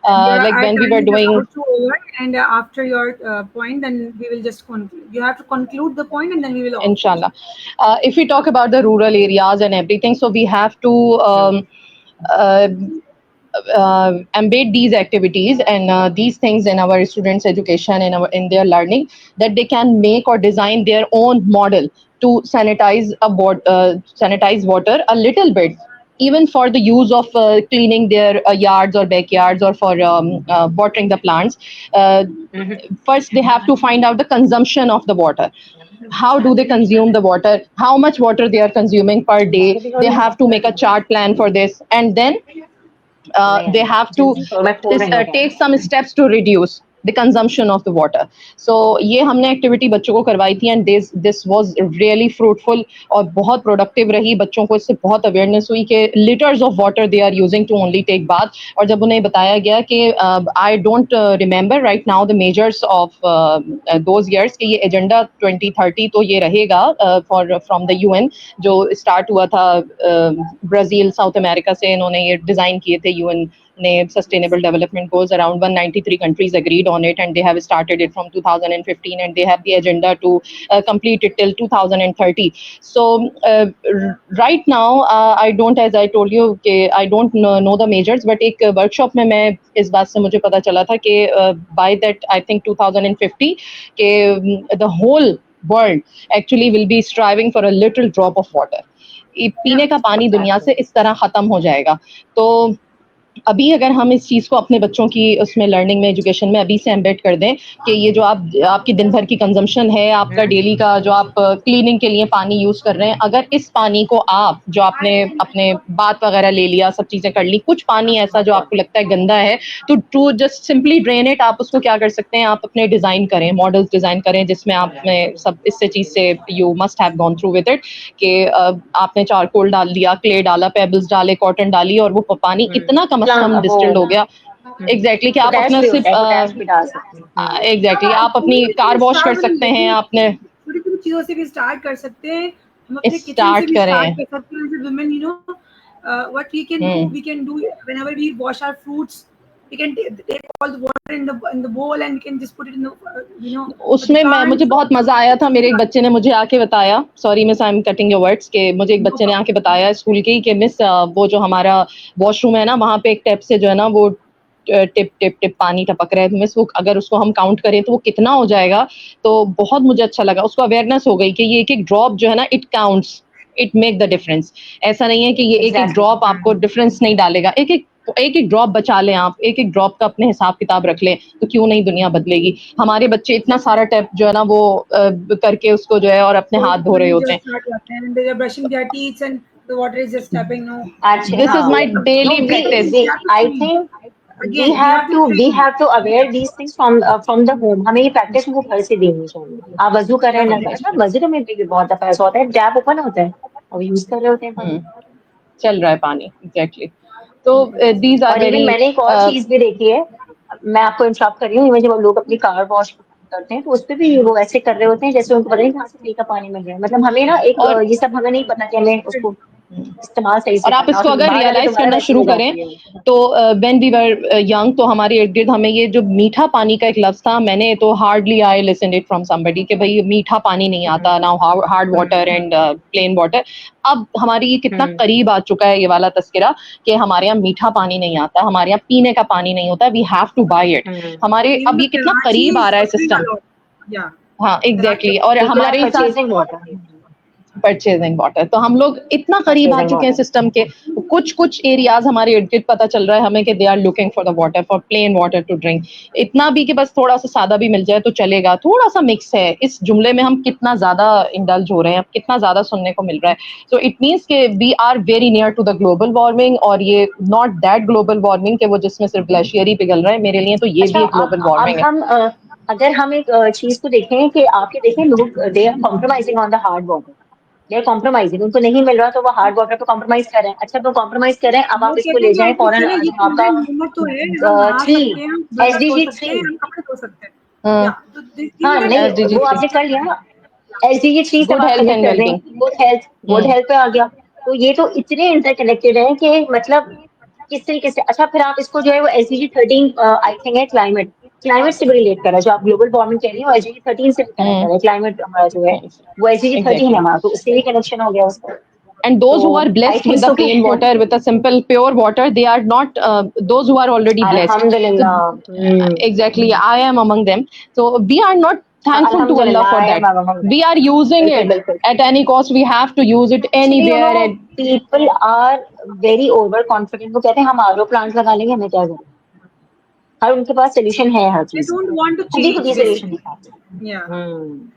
And Like our when we were time is doing, about to over. And after your point, then we will just conclude. You have to conclude the point, and then we will off. inshallah, if we talk about the rural areas and everything, so we have to uh, embed these activities and these things in our students' education and in their learning, that they can make or design their own model to sanitize water a little bit, even for the use of cleaning their yards or backyards or for watering the plants. Uh, First, they have to find out the consumption of the water. How do they consume the water? How much water they are consuming per day? They have to make a chart plan for this, and then they have to take some steps to reduce the consumption of the water. So ये हमने activity बच्चों को करवाई थी and this was really fruitful और बहुत productive रही। बच्चों को इससे बहुत अवेयरनेस हुई कि litres of water they are using to only take bath. और जब उन्हें बताया गया कि I don't remember right now the measures of those years कि ये एजेंडा 2030 तो ये रहेगा फॉर फ्रॉम द यूएन, जो स्टार्ट हुआ था ब्राज़ील साउथ अमेरिका से। इन्होंने ये डिज़ाइन किए थे यूएन ने sustainable development goals. Around 193 countries agreed on it, and they have started it from 2015, and they have the agenda to complete it till 2030. So right now I don't, as I told you, I don't know the measures, but एक workshop में मैं इस बात से मुझे पता चला था कि by that I think 2050 कि the whole world actually will be striving for a little drop of water. पीने का पानी दुनिया से इस तरह खत्म हो जाएगा। तो अभी अगर हम इस चीज़ को अपने बच्चों की उसमें लर्निंग में, एजुकेशन में अभी से एम्बेड कर दें कि ये जो आपकी दिन भर की कंजम्पशन है, आपका डेली का जो आप क्लीनिंग के लिए पानी यूज़ कर रहे हैं, अगर इस पानी को आप जो आपने अपने बात वगैरह ले लिया, सब चीज़ें कर ली, कुछ पानी ऐसा जो आपको लगता है गंदा है, तो to just simply drain it. आप उसको क्या कर सकते हैं, आप अपने डिज़ाइन करें, मॉडल्स डिज़ाइन करें जिसमें आपने सब इससे चीज़ से you must have gone through with it कि आपने चारकोल डाल दिया, क्ले डाला, पेबल्स डाले, कॉटन डाली, और वो पानी इतना कम डिस्टिल्ड हो गया। एग्जैक्टली कि आप अपना सिर्फ पोटैश भी डाल सकते हैं। एग्जैक्टली आप अपनी कार वॉश कर सकते हैं, आपने छोटी छोटी चीजों से भी स्टार्ट कर सकते हैं। हम अपने किचन से स्टार्ट भी स्टार्ट करें। कर सकते हैं। Women what we can do whenever we wash our fruits. We can take all the water in the bowl and we can just put it in the उसमें मैं मुझे बहुत मजा आया था, मेरे एक बच्चे ने मुझे आके बताया, sorry miss I am cutting your words, कि मुझे एक बच्चे ने आके बताया स्कूल के कि मिस वो जो हमारा वॉशरूम है ना, वहाँ पे एक टैप से जो है ना वो टिप टिप टिप पानी टपक रहा है, मिस वो अगर उसको हम काउंट करें तो वो कितना हो जाएगा। तो बहुत मुझे अच्छा लगा, उसको अवेयरनेस हो गई कि ये एक एक ड्रॉप जो है ना it counts, it make the difference. ऐसा नहीं है कि ये एक एक ड्रॉप आपको डिफरेंस नहीं डालेगा, एक एक ड्रॉप बचा लें आप, एक एक ड्रॉप का अपने हिसाब किताब रख लें, तो क्यों नहीं दुनिया बदलेगी। हमारे बच्चे इतना सारा टैप जो है ना वो करके उसको जो है और अपने हाथ धो रहे होते हैं। and they are brushing their teeth and the water is just tapping. No, This is my daily practice. I think we have to aware these things from the home. हमें ये प्रैक्टिस उनको घर से देनी चाहिए। आप वजू कर रहे हैं ना, अच्छा मस्जिद में भी बहुत दफा ऐसा होता है, टैप ओपन होता है और यूज कर रहे होते हैं पानी, चल रहा है पानी, एग्जैक्टली। तो दीज आर और वेरी, इवन मैंने एक और चीज भी देखी है, मैं आपको इंटरप्ट कर रही हूँ, जब लोग अपनी कार वॉश करते हैं तो उस पे भी वो ऐसे कर रहे होते हैं जैसे उनको पता नहीं कहाँ से फ्री का पानी मिल रहा है। मतलब हमें ना एक ये सब हमें नहीं पता कि हमें उसको इस्तेमाल सही से और आप करना, इसको और अगर बाहर जाके रियलाइज दोबारा करना वैसे शुरू हो करें जाती है। तो व्हेन वी वर यंग, तो हमारे इर्द गिर्द हमें ये जो मीठा पानी का एक लफ्ज था, मैंने तो hardly I listen it from somebody कि भाई मीठा पानी नहीं आता, now hard water and plain water. अब हमारी ये कितना करीब आ चुका है ये वाला तस्करा कि हमारे यहाँ मीठा पानी नहीं आता, हमारे यहाँ पीने का पानी नहीं होता, we have to buy it. हमारे even अब the ये कितना Karachi करीब आ is रहा है suffering a system. lot. Yeah, हाँ एग्जैक्टली, और People are हमारे साथ purchasing water. परचेजिंग वाटर, तो हम लोग इतना करीब आ Purchasing चुके हैं water. सिस्टम के। कुछ कुछ एरियाज हमारे इर्द गिर्द पता चल रहा है हमें कि they are looking for the water, for plain water to drink. इतना भी कि बस थोड़ा सा सादा भी मिल जाए तो चलेगा, थोड़ा सा मिक्स है, इस जुमले में हम कितना ज्यादा इंडल्ज हो रहे हैं, कितना ज्यादा सुनने को मिल रहा है। सो इट मीन्स के we are very near to the global warming, और ये नॉट दैट ग्लोबल वार्मिंग के वो जिसमें सिर्फ ग्लेशियर ही पिघल रहा है, मेरे लिए तो ये अच्छा भी एक ग्लोबल अब वार्मिंग है। हम अगर हम एक चीज को देखें कि आपके देखें लोग they are compromising on the hard water, they are compromising, उनको नहीं मिल रहा तो वो हार्ड वाटर पे कॉम्प्रोमाइज कर रहे हैं। अच्छा तो कॉम्प्रोमाइज कर रहे हैं, अब वो आप इसको कहते ले हैं कि जाएं हमको फॉरन, चले ये जो चीजें आपका मोहम्मद तो है, हम नहा 3 सकते हैं, हम बर्तन धो SDG सकते 3, हैं, हम कपड़े धो सकते हैं। या तो दिस थिंग हाँ दैट नहीं SDG वो 3 आपने कर लिया, SDG 3 से गुड आप हेल्थ कनेक्ट एंड कर दें, गुड हेल्थ पे आ गया। तो ये तो इतने इंटरकनेक्टेड है कि मतलब किस तरीके से। अच्छा फिर आप इसको जो है वो SDG 13 आई थिंक है, क्लाइमेट, क्लाइमेट से भी रिलेट कर रहा है, जो आप ग्लोबल वार्मिंग कह रही हो SDG 13 से भी कनेक्ट कर रहा है, क्लाइमेट हमारा जो है वो SDG 13 है एग्जैक्टली। हमारा, तो उससे भी कनेक्शन हो गया उसका। And those who तो are I blessed think with the सो कि plain water, with a simple pure water, they are not those who are already blessed. So अल्हम्दुलिल्लाह, exactly, I am among them. So we are not thankful to Allah अल्हम्दुलिल्लाह for I that. Um, We are using बिल्कुल it बिल्कुल। at any cost. We have to use it actually anywhere. And people are very over confident, वो कहते हैं हम RO plant लगा लेंगे, हमें क्या करें, हर उनके पास सोल्यूशन है हर they चीज don't का, want to खुद ही change सोल्यूशन basically. निकालते Yeah, हैं।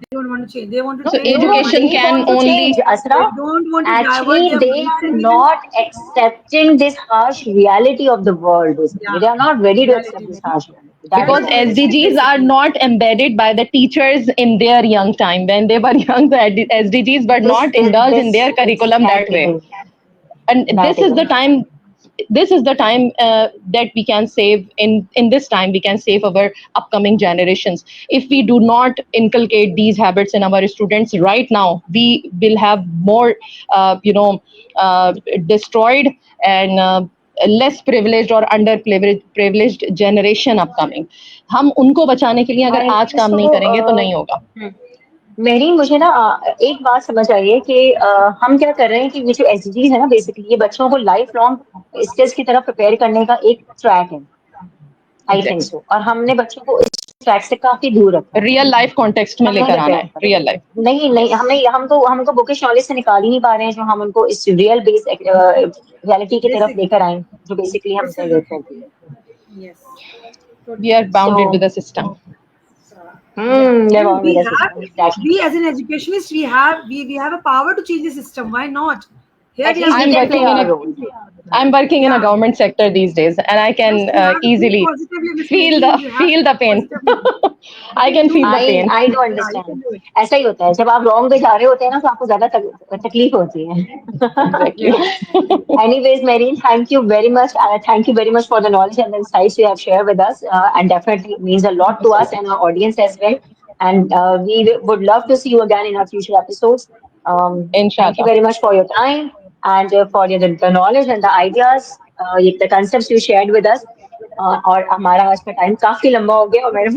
they don't want to change. They want to No, so train their education mind. they can want to only, change, Asra. They don't want to divert Actually, their they are mindset even. not accepting this harsh reality of the world, basically. Yeah, They are not ready to accept reality. this harsh reality. That That is is because the what it is. reality SDGs are basically. not embedded by the teachers in their young time. When they were young, the SDGs were This, not this, indulged in this their curriculum that way. exactly. And That is it. this is the time that we can save. In this time we can save our upcoming generations. If we do not inculcate these habits in our students right now, we will have more uh, destroyed and less privileged or underprivileged generation upcoming. हम उनको बचाने के लिए अगर I आज think काम नहीं so. करेंगे तो नहीं होगा। मेरी मुझे ना एक बात समझ आई है कि हम क्या कर रहे हैं कि ये जो एसडीजीज है ना, बेसिकली ये बच्चों को लाइफ लॉन्ग स्किल्स की तरफ प्रिपेयर करने का एक ट्रैक है, आई थिंक एग्जैक्टली, सो, और हमने बच्चों को इस ट्रैक से काफी दूर रखा है, रियल लाइफ कॉन्टेक्स्ट में हम नहीं लेकर आना प्रिपेयर है, कर रियल रहे। लाइफ। नहीं नहीं हमें हमको बुकिश नॉलेज से निकाल ही नहीं पा रहे हैं, जो हम उनको इस रियल बेस रियलिटी की तरफ Basic, लेकर आए, जो बेसिकली हमसे basic. जरूरत करती है। Yes, We totally. are bounded with So the system. Yeah, they're and on with the system, exactly. we as an educationist, we have a power to change the system. Why not? Here At we are least we I'm making can play working in our a role. I'm working in a yeah. government sector these days, and I Just can you have to think easily positively, Miss feel Mary. You have to the think pain. positively. You I can can do feel the it. pain. I do Yeah, you understand. can do it. ऐसा ही होता है जब आप wrong पे जा रहे होते हैं ना, तो आपको ज्यादा तकलीफ होती है। Exactly. Yeah. Anyways, Marine, thank you very much. Thank you very much for the knowledge and the insights you have shared with us, and definitely means a lot to us and our audience as well. And we would love to see you again in our future episodes. Thank you Inshallah. very much for your time. and for the knowledge and the ideas, the concepts you shared with us. और हमारा आज का time काफी लंबा हो गया और मेरे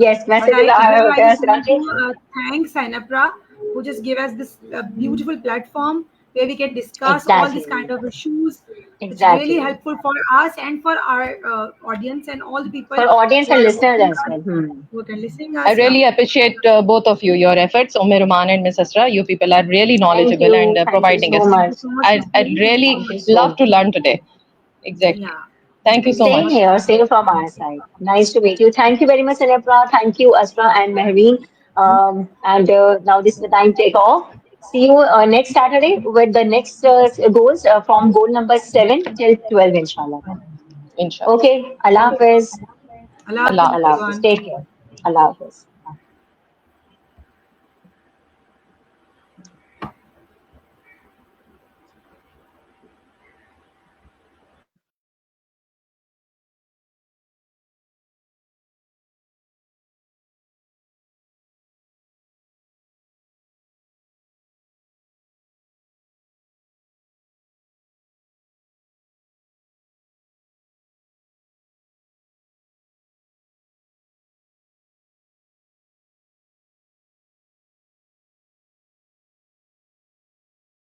यस But मैसेजेस आ रहे here I होते हैं just असरा want के. to thank Synapra, who just gave us this beautiful platform where we can discuss all these kind Exactly. of issues. It's really Exactly. helpful for us and for our audience and all the people For audience who and are listeners watching as us, well. who can listening I us. really appreciate both of you, your efforts. Roman and Miss Asra, you people are really Thank knowledgeable and you. Thank you providing so us. Thank you much. so much, Miss I Mary. Thank you so really Thank you much. so love to much. learn today. Exactly. Yeah. Thank you Thank so you so Same much. much. here, same from our side. Nice to meet you. Thank you very much, Anepra. Thank you, Asra and Mehreen. And now this is the time to take off. See you next Saturday with the next goals from goal number 7 till 12, inshallah. Then. Inshallah. Okay, Allah Hafiz. Allah Allah Hafiz, Allah Hafiz. Hafiz. everyone. Take care. Allah Hafiz.